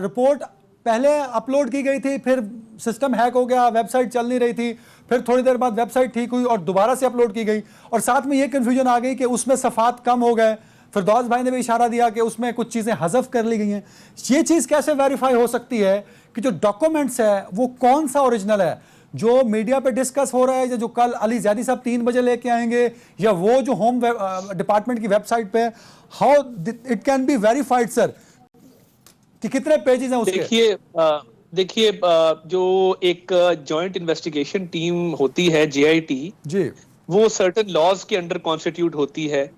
रिपोर्ट पहले अपलोड की गई थी, फिर सिस्टम हैक हो गया, वेबसाइट चल नहीं रही थी, फिर थोड़ी देर बाद वेबसाइट ठीक हुई और दोबारा से अपलोड की गई, और साथ में ये कंफ्यूजन आ गई कि उसमें सफ़ात कम हो गए। फिरदौस भाई ने भी इशारा दिया कि उसमें कुछ चीज़ें हज़फ कर ली गई हैं। ये चीज़ कैसे वेरीफाई हो सकती है कि जो डॉक्यूमेंट्स है वो कौन सा ओरिजिनल है, जो मीडिया पे डिस्कस हो रहा है, या जो कल अली जैदी साहब 3 बजे लेके आएंगे, या वो जो होम डिपार्टमेंट की वेबसाइट पे, how it can be verified sir, कि कितने पेजेस हैं उसके? देखिए जो एक जॉइंट इन्वेस्टिगेशन टीम होती है जेआईटी जी, वो सर्टेन लॉज के अंडर कॉन्स्टिट्यूट होती है,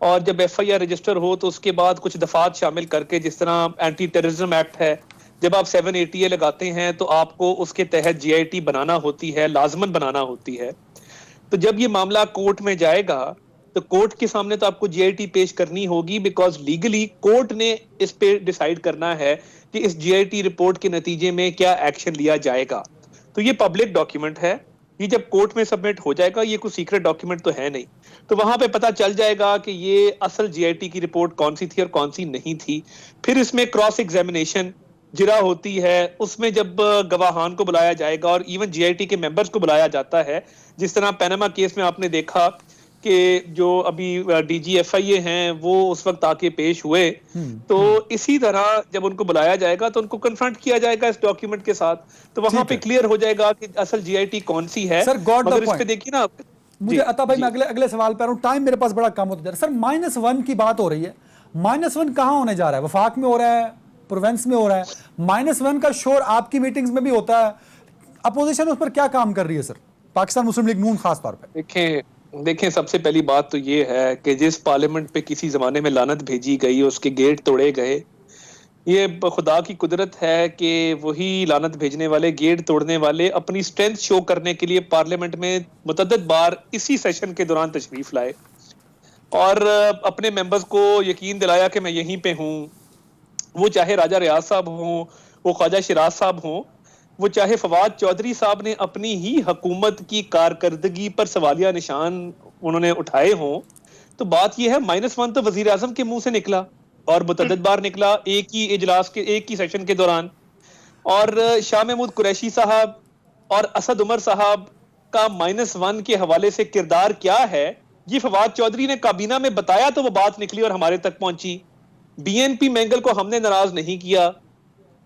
और जब एफआईआर रजिस्टर हो तो उसके बाद कुछ दफात शामिल करके, जिस तरह एंटी टेररिज्म एक्ट है, जब आप 780A लगाते हैं तो आपको उसके तहत जीआईटी बनाना होती है, लाजमन बनाना होती है। तो जब ये मामला कोर्ट में जाएगा तो कोर्ट के सामने तो आपको जीआईटी पेश करनी होगी, बिकॉज लीगली कोर्ट ने इस पे डिसाइड करना है कि इस जीआईटी रिपोर्ट के नतीजे में क्या एक्शन लिया जाएगा। तो ये पब्लिक डॉक्यूमेंट है, ये जब कोर्ट में सबमिट हो जाएगा, ये कोई सीक्रेट डॉक्यूमेंट तो है नहीं, तो वहां पे पता चल जाएगा कि ये असल जीआईटी की रिपोर्ट कौन सी थी और कौन सी नहीं थी। फिर इसमें क्रॉस एग्जामिनेशन जिरा होती है, उसमें जब गवाहान को बुलाया जाएगा और इवन जीआईटी के मेंबर्स को बुलाया जाता है, जिस तरह पैनामा केस में आपने देखा कि जो अभी डीजीएफआईए हैं वो उस वक्त आके पेश हुए, तो इसी तरह जब उनको बुलाया जाएगा तो उनको कन्फ्रंट किया जाएगा इस डॉक्यूमेंट के साथ, तो वहां पे क्लियर हो जाएगा कि असल जीआईटी कौन सी है। सर, गॉट द मगर इस पॉइंट। पे देखिए ना, मुझे अता भाई, मैं अगले सवाल पे आ रहा हूं, टाइम मेरे पास बड़ा कम होता जा रहा है। सर, -1 की बात हो रही है, -1 कहां होने जा रहा है? वफाक में हो रहा है, प्रोवेंस में हो रहा है? -1 का शोर आपकी मीटिंग्स में भी होता है, अपोजिशन उस पर क्या काम कर रही है सर, पाकिस्तान मुस्लिम लीग नून खास तौर पर? देखें सबसे पहली बात तो ये है कि जिस पार्लियामेंट पे किसी जमाने में लानत भेजी गई, उसके गेट तोड़े गए, ये खुदा की कुदरत है कि वही लानत भेजने वाले, गेट तोड़ने वाले अपनी स्ट्रेंथ शो करने के लिए पार्लियामेंट में मुतअद्दिद बार इसी सेशन के दौरान तशरीफ लाए और अपने मेंबर्स को यकीन दिलाया कि मैं यहीं पे हूँ। वो चाहे राजा रियाज साहब हों, वो ख्वाजा शिराज साहब हों, वो चाहे फवाद चौधरी साहब ने अपनी ही हुकूमत की कारकर्दगी पर सवालिया निशान उन्होंने उठाए हों, तो बात यह है -1 तो वजीर आजम के मुंह से निकला और मुतअद्दिद बार निकला एक ही इजलास के, एक ही सेशन के दौरान। और शाह महमूद कुरैशी साहब और असद उमर साहब का -1 के हवाले से किरदार क्या है, ये फवाद चौधरी ने काबीना में बताया तो वो बात निकली और हमारे तक पहुंची। बीएनपी मैंगल को हमने नाराज नहीं किया,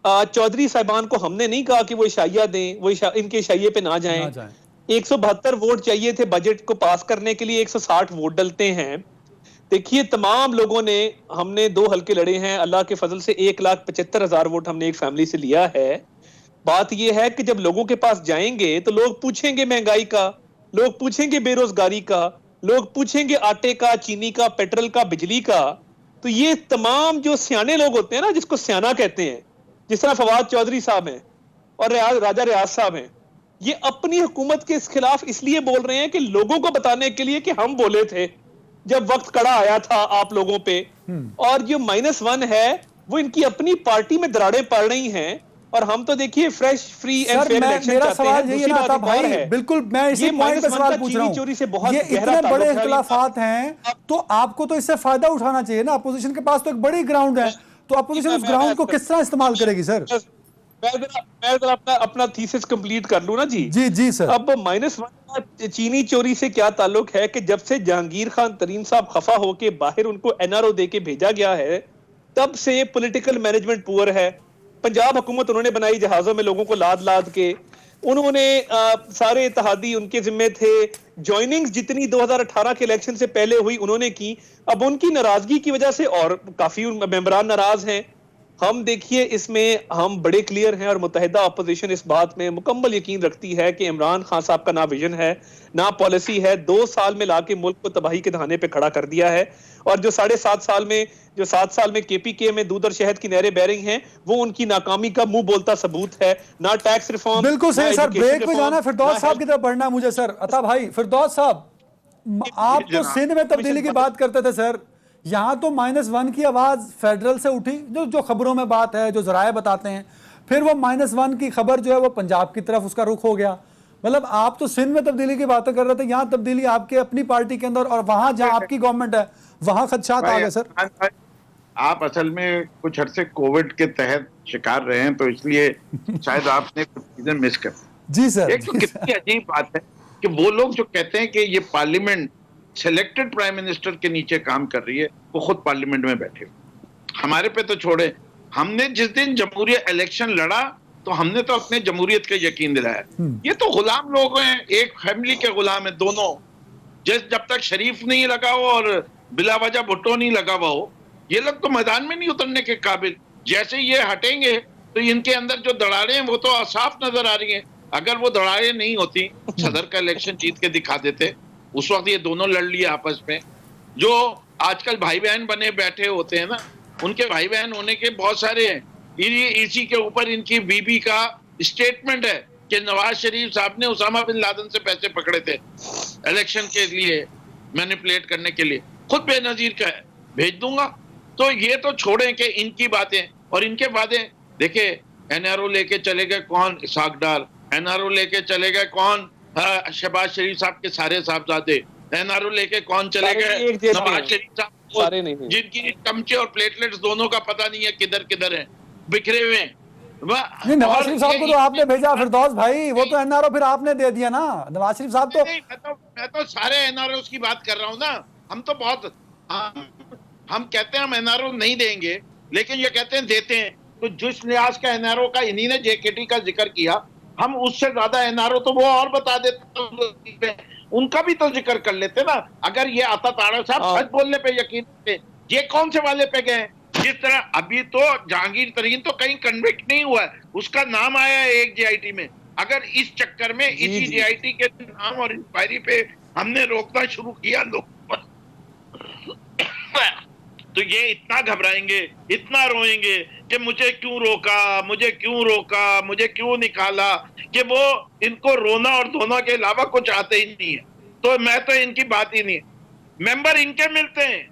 चौधरी साहिबान को हमने नहीं कहा कि वो इशाइया दें, वो इनके इशाइये पे ना जाएं। 172 वोट चाहिए थे बजट को पास करने के लिए, 160 वोट डलते हैं। देखिए तमाम लोगों ने, हमने 2 हल्के लड़े हैं, अल्लाह के फजल से 1,75,000 वोट हमने एक फैमिली से लिया है। बात यह है कि जब लोगों के पास जाएंगे तो लोग पूछेंगे महंगाई का, लोग पूछेंगे बेरोजगारी का, लोग पूछेंगे आटे का, चीनी का, पेट्रोल का, बिजली का। तो ये तमाम जो सियाने लोग होते हैं ना, जिसको सियाना कहते हैं, जिस तरह फवाद चौधरी साहब हैं और राजा रियाज साहब हैं, ये अपनी हुकूमत के खिलाफ इसलिए बोल रहे हैं कि लोगों को बताने के लिए कि हम बोले थे जब वक्त कड़ा आया था आप लोगों पे। और जो -1 है वो इनकी अपनी पार्टी में दरारें पड़ रही हैं, और हम तो देखिए fresh, free and fair election मेरा चाहते सवाल हैं। यही ना था भाई, बिल्कुल मैं इसी पॉइंट पे सवाल पूछ रहा हूं, चोरी से बहुत ये गहरा इतने बड़े ताल्लुक है। इख्तिलाफात हैं तो आपको तो इससे फायदा उठाना चाहिए ना, अपोजिशन के पास तो एक बड़ी ग्राउंड है, तो अपोजिशन उस ग्राउंड को किस तरह इस्तेमाल करेगी सर? मैं जरा अपना थीसिस कंप्लीट कर लूं ना जी। जी सर। अब -1 का चीनी चोरी से क्या ताल्लुक है कि जब से जहांगीर खान तरीन साहब खफा होके बाहर उनको NRO दे के भेजा गया है, तब से पॉलिटिकल मैनेजमेंट पुअर है। पंजाब हुकूमत उन्होंने बनाई जहाजों में लोगों को लाद लाद के, उन्होंने सारे इत्तेहादी उनके जिम्मे थे। ज्वाइनिंग्स जितनी 2018 के इलेक्शन से पहले हुई उन्होंने की। अब उनकी नाराजगी की वजह से और काफी मेंबरान नाराज हैं। हम देखिए इसमें हम बड़े क्लियर हैं और मुत्तहिदा अपोजिशन इस बात में मुकम्मल यकीन रखती है कि इमरान खान साहब का ना विजन है ना पॉलिसी है। 2 साल में लाके मुल्क को तबाही के दहाने पे खड़ा कर दिया है। और जो 7.5 साल में जो 7 साल में KPK में दूध और शहद की नहरें बह रही हैं, वो उनकी नाकामी का मुंह बोलता सबूत है। ना टैक्स रिफॉर्म, बिल्कुल सही सर। ब्रेक पे जाना, फिरदौस साहब की तरफ बढ़ना है मुझे सर। अता भाई, फिरदौस साहब, आप तो सिंध में तब्दीली की बात करते थे सर, यहाँ तो -1 की आवाज फेडरल से उठी, जो खबरों में बात है, जो जराए बताते हैं। फिर वो -1 की खबर जो है वो पंजाब की तरफ उसका रुख हो गया। मतलब आप तो सिंध में तब्दीली की बातें कर रहे थे, यहाँ तब्दीली आपके अपनी पार्टी के अंदर, और वहां जहां आपकी गवर्नमेंट है वहां खदशात आ गए सर। आप असल में कुछ अर्से कोविड के तहत शिकार रहे हैं, तो इसलिए शायद आपने कुछ चीजें मिस कर। जी सर। एक तो कितनी अजीब बात है कि वो लोग जो कहते हैं कि ये पार्लियामेंट सिलेक्टेड प्राइम मिनिस्टर के नीचे काम कर रही है, वो खुद पार्लियामेंट में बैठे। हमारे पे तो छोड़े, हमने जिस दिन जमहूरियत इलेक्शन लड़ा तो हमने तो अपने जमहूरियत का यकीन दिलाया। ये तो गुलाम लोग हैं, एक फैमिली के गुलाम है दोनों। जब तक शरीफ नहीं लगा हो और बिलावजह भुट्टो नहीं लगा हुआ हो, ये लोग तो मैदान में नहीं उतरने के काबिल। जैसे ये हटेंगे तो इनके अंदर जो दरारें हैं वो तो साफ नजर आ रही हैं। अगर वो दरारें नहीं होती, सदर का इलेक्शन जीत के दिखा देते, उस वक्त ये दोनों लड़ लिए आपस में। जो आजकल भाई बहन बने बैठे होते हैं ना, उनके भाई बहन होने के बहुत सारे हैं। इसी के ऊपर इनकी बीबी का स्टेटमेंट है कि नवाज शरीफ साहब ने उसामा बिन लादेन से पैसे पकड़े थे इलेक्शन के लिए, मैनिपुलेट करने के लिए। खुद बेनजीर का है, भेज दूंगा। तो ये तो छोड़ें कि इनकी बातें और इनके बातें। देखिए, NRO लेके चले गए कौन? इसाक डार। NRO लेके चले गए कौन? शहबाज शरीफ साहब के सारे साहबजादे। NRO लेके कौन चले गए? नवाज शरीफ साहब, जिनकी चमचे और प्लेटलेट्स दोनों का पता नहीं है किधर किधर है, बिखरे हुए हैं। नवाज शरीफ साहब को तो आपने भेजा फिरदौस भाई, वो तो NRO फिर आपने दे दिया ना। नवाज शरीफ साहब तो मैं तो सारे NROs की बात कर रहा हूँ ना। हम तो बहुत हम कहते हैं हम NRO नहीं देंगे, लेकिन ये कहते हैं देते हैं। तो जिस लिहाज का NRO का इन्हीं ने JKT का जिक्र किया, हम उससे ज्यादा NRO तो वो और बता देते, उनका भी तो जिक्र कर लेते ना। अगर ये आता ताड़ा साहब सच बोलने पे यकीन थे, ये कौन से वाले पे गए? जिस तरह अभी तो जहांगीर तरीन तो कहीं कन्विक्ट नहीं हुआ है, उसका नाम आया है एक JIT में। अगर इस चक्कर में इसी JIT के नाम और इंक्वायरी पे हमने रोकना शुरू किया लोग, तो ये इतना घबराएंगे, इतना रोएंगे कि मुझे क्यों रोका, मुझे क्यों रोका, मुझे क्यों निकाला, कि वो इनको रोना और धोना के अलावा कुछ आते ही नहीं है। तो मैं तो इनकी बात ही नहीं। मेंबर इनके मिलते हैं,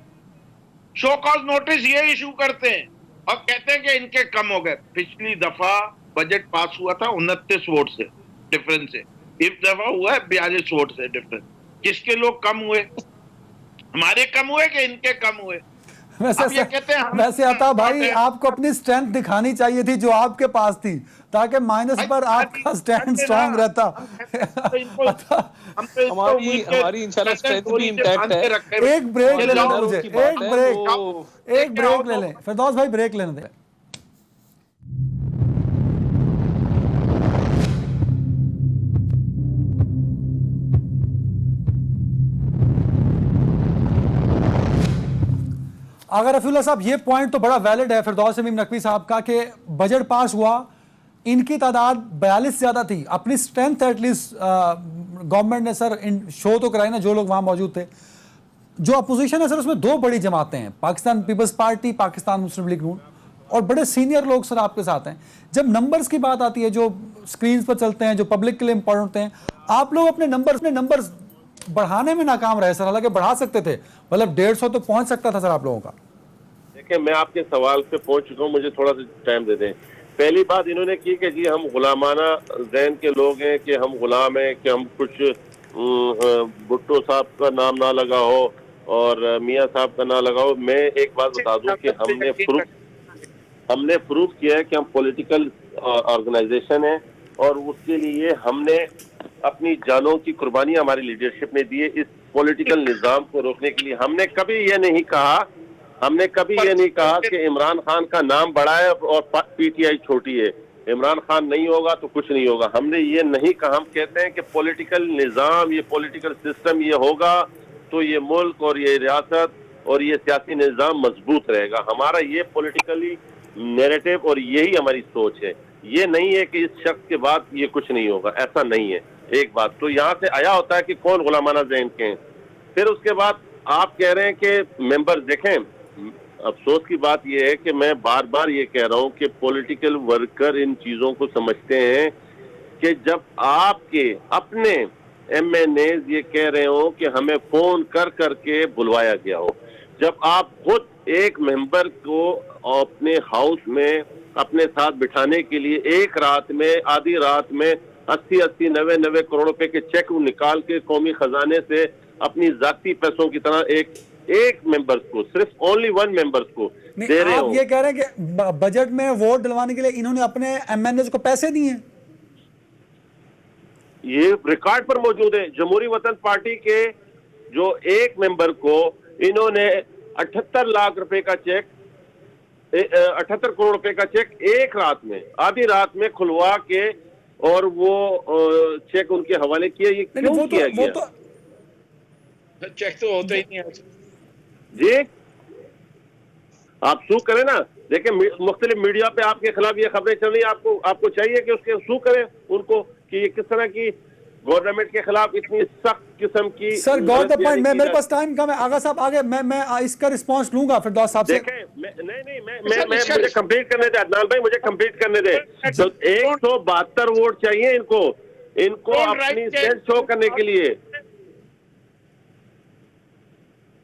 शो कॉज नोटिस ये इशू करते हैं और कहते हैं कि इनके कम हो गए। पिछली दफा बजट पास हुआ था 29 वोट से डिफरेंस से, इस दफा हुआ है 42 वोट से डिफरेंस। किसके लोग कम हुए? हमारे कम हुए कि इनके कम हुए? वैसे आता भाई, आपको अपनी स्ट्रेंथ दिखानी चाहिए थी जो आपके पास थी, ताकि माइनस पर आपका स्टैंड स्ट्रांग रहता। हमारी इंशाल्लाह स्ट्रेंथ भी इंटैक्ट है। एक ब्रेक ले लेना मुझे, एक ब्रेक ले लें फिरदौस भाई, ब्रेक लेने दें। अगर रफीउल्लाह साहब, ये पॉइंट तो बड़ा वैलिड है फिरदौस शमीम नकवी साहब का कि बजट पास हुआ, इनकी तादाद 42 ज्यादा थी, अपनी स्ट्रेंथ एटलीस्ट गवर्नमेंट ने सर शो तो कराई ना, जो लोग वहां मौजूद थे। जो अपोजिशन है सर, उसमें 2 बड़ी जमातें हैं, पाकिस्तान पीपल्स पार्टी, पाकिस्तान मुस्लिम लीग नून, और बड़े सीनियर लोग सर आपके साथ हैं। जब नंबर्स की बात आती है, जो स्क्रीन पर चलते हैं, जो पब्लिक के लिए इंपॉर्टेंट होते हैं, आप लोग अपने नंबर्स बढ़ाने में नाकाम रहे सर। हालांकि बढ़ा सकते थे, मतलब 150 तो पहुंच सकता था सर आप लोगों का। देखिए, मैं आपके सवाल पे पहुंच चुका हूँ, मुझे थोड़ा सा टाइम दे दें। पहली बात इन्होंने की कि जी हम गुलामाना ज़हन के लोग हैं, कि हम गुलाम हैं, कि हम कुछ भुट्टो साहब का नाम ना लगा हो और मियाँ साहब का ना लगा हो। मैं एक बात बता दूं कि हमने प्रूफ हमने प्रूव किया है कि हम पॉलिटिकल ऑर्गेनाइजेशन है और उसके लिए हमने अपनी जानों की कुर्बानी हमारी लीडरशिप ने दी है इस पॉलिटिकल निजाम को रोकने के लिए। हमने कभी ये नहीं कहा कि इमरान खान का नाम बड़ा है और पीटीआई छोटी है, इमरान खान नहीं होगा तो कुछ नहीं होगा। हमने ये नहीं कहा। हम कहते हैं कि पॉलिटिकल निजाम, ये पॉलिटिकल सिस्टम ये होगा तो ये मुल्क और ये रियासत और ये सियासी निजाम मजबूत रहेगा। हमारा ये पॉलिटिकली नैरेटिव और यही हमारी सोच है। ये नहीं है कि इस शख्स के बाद ये कुछ नहीं होगा, ऐसा नहीं है। एक बात तो यहाँ से आया होता है कि कौन गुलामाना ज़हन के हैं। फिर उसके बाद आप कह रहे हैं कि मेंबर देखें, अफसोस की बात यह है कि मैं बार बार ये कह रहा हूं कि पॉलिटिकल वर्कर इन चीजों को समझते हैं कि जब आपके अपने एमएनए ये कह रहे हो कि हमें फोन कर करके बुलवाया गया हो, जब आप खुद एक मेंबर को अपने हाउस में अपने साथ बिठाने के लिए एक रात में, आधी रात में 80-80, 90-90 करोड़ रुपए के चेक निकाल के कौमी खजाने से अपनी जाती पैसों की तरह एक मेंबर्स को, सिर्फ ओनली वन मेंबर्स को दे रहे हो। आप ये कह रहे हैं कि बजट में वोट डलवाने के लिए इन्होंने अपने एमएनए को पैसे दिए? ये रिकॉर्ड पर मौजूद है। जमहूरी वतन पार्टी के जो एक मेंबर को इन्होंने 78 लाख रुपए का चेक, 78 करोड़ रुपए का चेक एक रात में, आधी रात में खुलवा के और वो चेक उनके हवाले किया। ये क्यों किया गया? चेक तो होते ही नहीं है जी। आप सू करें ना, देखिए मुख्तलिफ मीडिया पे आपके खिलाफ ये खबरें चल रही है, आपको चाहिए कि उसके सू करें उनको कि ये किस तरह की गवर्नमेंट के खिलाफ इतनी सख्त किस्म की। Sir got the point. मेरे पास टाइम कम है। आगा साहब आगे मैं इसका रिस्पांस लूंगा फिरदौस साहब से। मैं मुझे कंप्लीट करने दे अदनान भाई, मुझे कंप्लीट करने दे। तो 172 वोट चाहिए इनको अपनी सेंस शो करने के लिए।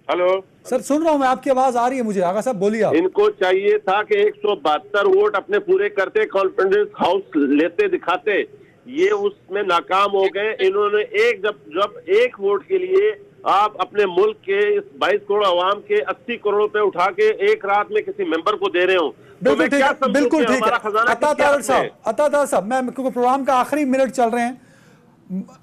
हेलो सर, सुन रहा हूं मैं, आपकी आवाज आ रही है मुझे। आगा साहब बोलिए आप। इनको चाहिए था कि 172 वोट अपने पूरे करते, कॉन्फिडेंस हाउस लेते दिखाते, ये उसमें नाकाम हो गए। इन्होंने जब एक वोट के लिए आप अपने मुल्क के इस 22 करोड़ आवाम के 80 करोड़ रुपए उठा के एक रात में किसी मेंबर को दे रहे हो, बिल्कुल ठीक है, बिल्कुल ठीक है। अतातार साहब, मैं क्योंकि प्रोग्राम का आखिरी मिनट चल रहे हैं,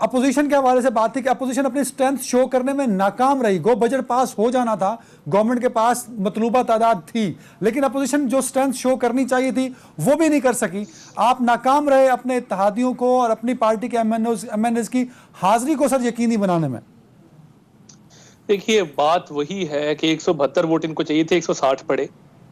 अपोजिशन के हवाले से बात थी कि अपोजिशन अपनी स्ट्रेंथ शो करने में नाकाम रही। गो बजट पास हो जाना था, गवर्नमेंट के पास मतलूबा तादाद थी, लेकिन अपोजिशन जो स्ट्रेंथ शो करनी चाहिए थी वो भी नहीं कर सकी। आप नाकाम रहे अपने इत्तेहादियों को और अपनी पार्टी के एमएनएस की हाजिरी को सर यकीनी बनाने में। देखिए, बात वही है कि 172 वोट इनको चाहिए थे, 160 पड़े।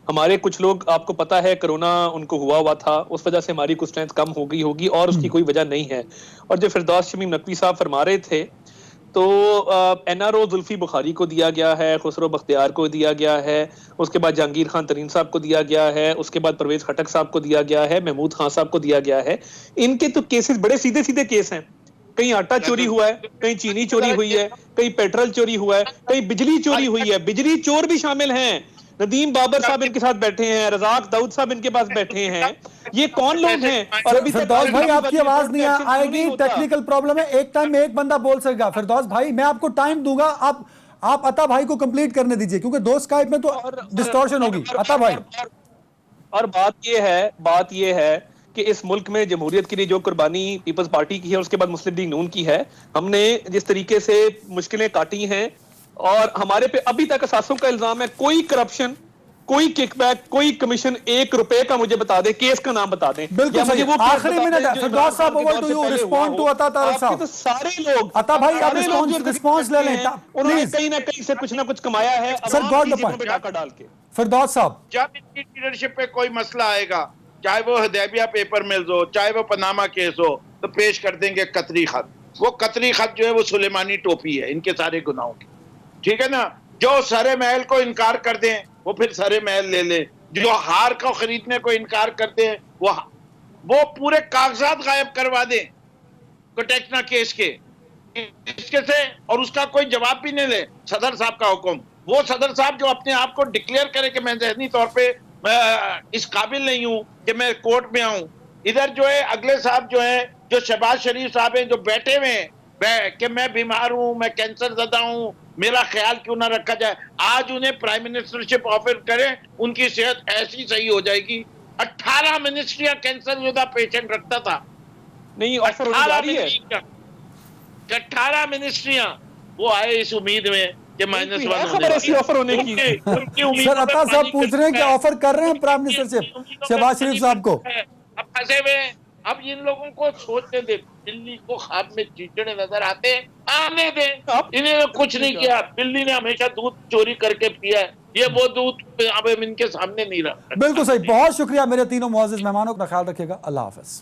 हमारे कुछ लोग, आपको पता है कोरोना उनको हुआ था, उस वजह से हमारी कुछ स्ट्रेंथ कम हो गई होगी और उसकी कोई वजह नहीं है। और जो फिरदौस शमीम नकवी साहब फरमा रहे थे, तो एनआरओ जुल्फी बुखारी को दिया गया है, खुसरो बख्तियार को दिया गया है, उसके बाद जहांगीर खान तरीन साहब को दिया गया है, उसके बाद परवेज खटक साहब को दिया गया है, महमूद खान साहब को दिया गया है। इनके तो केसेस बड़े सीधे सीधे केस हैं। कहीं आटा चोरी हुआ है, कहीं चीनी चोरी हुई है, कहीं पेट्रोल चोरी हुआ है, कहीं बिजली चोरी हुई है। बिजली चोर भी शामिल हैं। नदीम बाबर साहब इनके साथ बैठे हैं, रजाक दाऊद साहब इनके पास बैठे हैं। ये कौन लोग हैं? और अभी फिरदौस भाई आपकी आवाज नहीं आएगी, टेक्निकल प्रॉब्लम है। एक टाइम में एक बंदा बोल सकेगा। फिरदौस भाई मैं आपको टाइम दूंगा, आप अता भाई को कंप्लीट करने दीजिए, क्योंकि दो स्काइप में तो डिस्टॉर्शन होगी। अता भाई, और बात ये है कि इस मुल्क में जमहूरियत के लिए जो कुर्बानी पीपल्स पार्टी की है, उसके बाद मुस्लिम लीग नून की है, हमने जिस तरीके से मुश्किलें काटी हैं और हमारे पे अभी तक असासों का इल्जाम है, कोई करप्शन, कोई किकबैक, कोई कमीशन, 1 रुपए का मुझे बता दे, केस का नाम बता दें। बिल्कुल सही। आखिरी मिनट है फिरदौस साहब, over to you, respond to Atta Tarak साहब। तो सारे लोग, अता भाई आप रिस्पॉन्स ले लें उन्होंने प्लीज। कहीं ना कहीं से कुछ ना कुछ कमाया है सर गॉड द पॉइंट डाल के। फिरदौस साहब, जब इनकी लीडरशिप पे कोई मसला आएगा, चाहे वो हदैबिया पेपर मिल्स हो, चाहे वो पनामा केस हो, तो पेश कर देंगे कतरी खत। वो कतरी खत जो है वो सुलेमानी टोपी है इनके सारे गुनाहों की, ठीक है ना। जो सरे महल को इनकार कर दें वो फिर सरे महल ले लें, जो हार को खरीदने को इनकार करते हैं वो पूरे कागजात गायब करवा दें कोटेक्ना केस के इसके से, और उसका कोई जवाब भी नहीं ले सदर साहब का हुक्म। वो सदर साहब जो अपने आप को डिक्लेयर करे कि मैं ज़हनी तौर पे मैं इस काबिल नहीं हूं कि मैं कोर्ट में आऊं। इधर जो है अगले साहब जो है, जो शहबाज शरीफ साहब हैं, जो बैठे हुए हैं कि मैं बीमार हूं, मैं कैंसर ज़दा हूं, मेरा ख्याल क्यों ना रखा जाए। आज उन्हें प्राइम मिनिस्टरशिप ऑफर करें, उनकी सेहत ऐसी सही हो जाएगी 18 मिनिस्ट्रियां कैंसर योद्धा पेशेंट रखता था। नहीं, ऑफर होने जा रही है। 18 मिनिस्ट्रियां वो आए इस उम्मीद में कि माइनस कोई है खबर ऐसी ऑफर होने की? सर अता साहब पूछ रहे हैं कि ऑफर कर रहे हैं प्राइम मिनिस्टर शहबाज शरीफ साहब को। अब फंसे हुए हैं। अब इन लोगों को सोचने दे, दिल्ली को ख्वाब में चीचड़े नजर आते हैं, आने दे। इन्होंने कुछ नहीं किया। दिल्ली ने हमेशा दूध चोरी करके पिया है, ये वो दूध अब इनके सामने नहीं रहा। बिल्कुल सही, बहुत शुक्रिया मेरे तीनों मुअज़्ज़िज़ मेहमानों, का ख्याल रखिएगा, अल्लाह हाफ़िज़।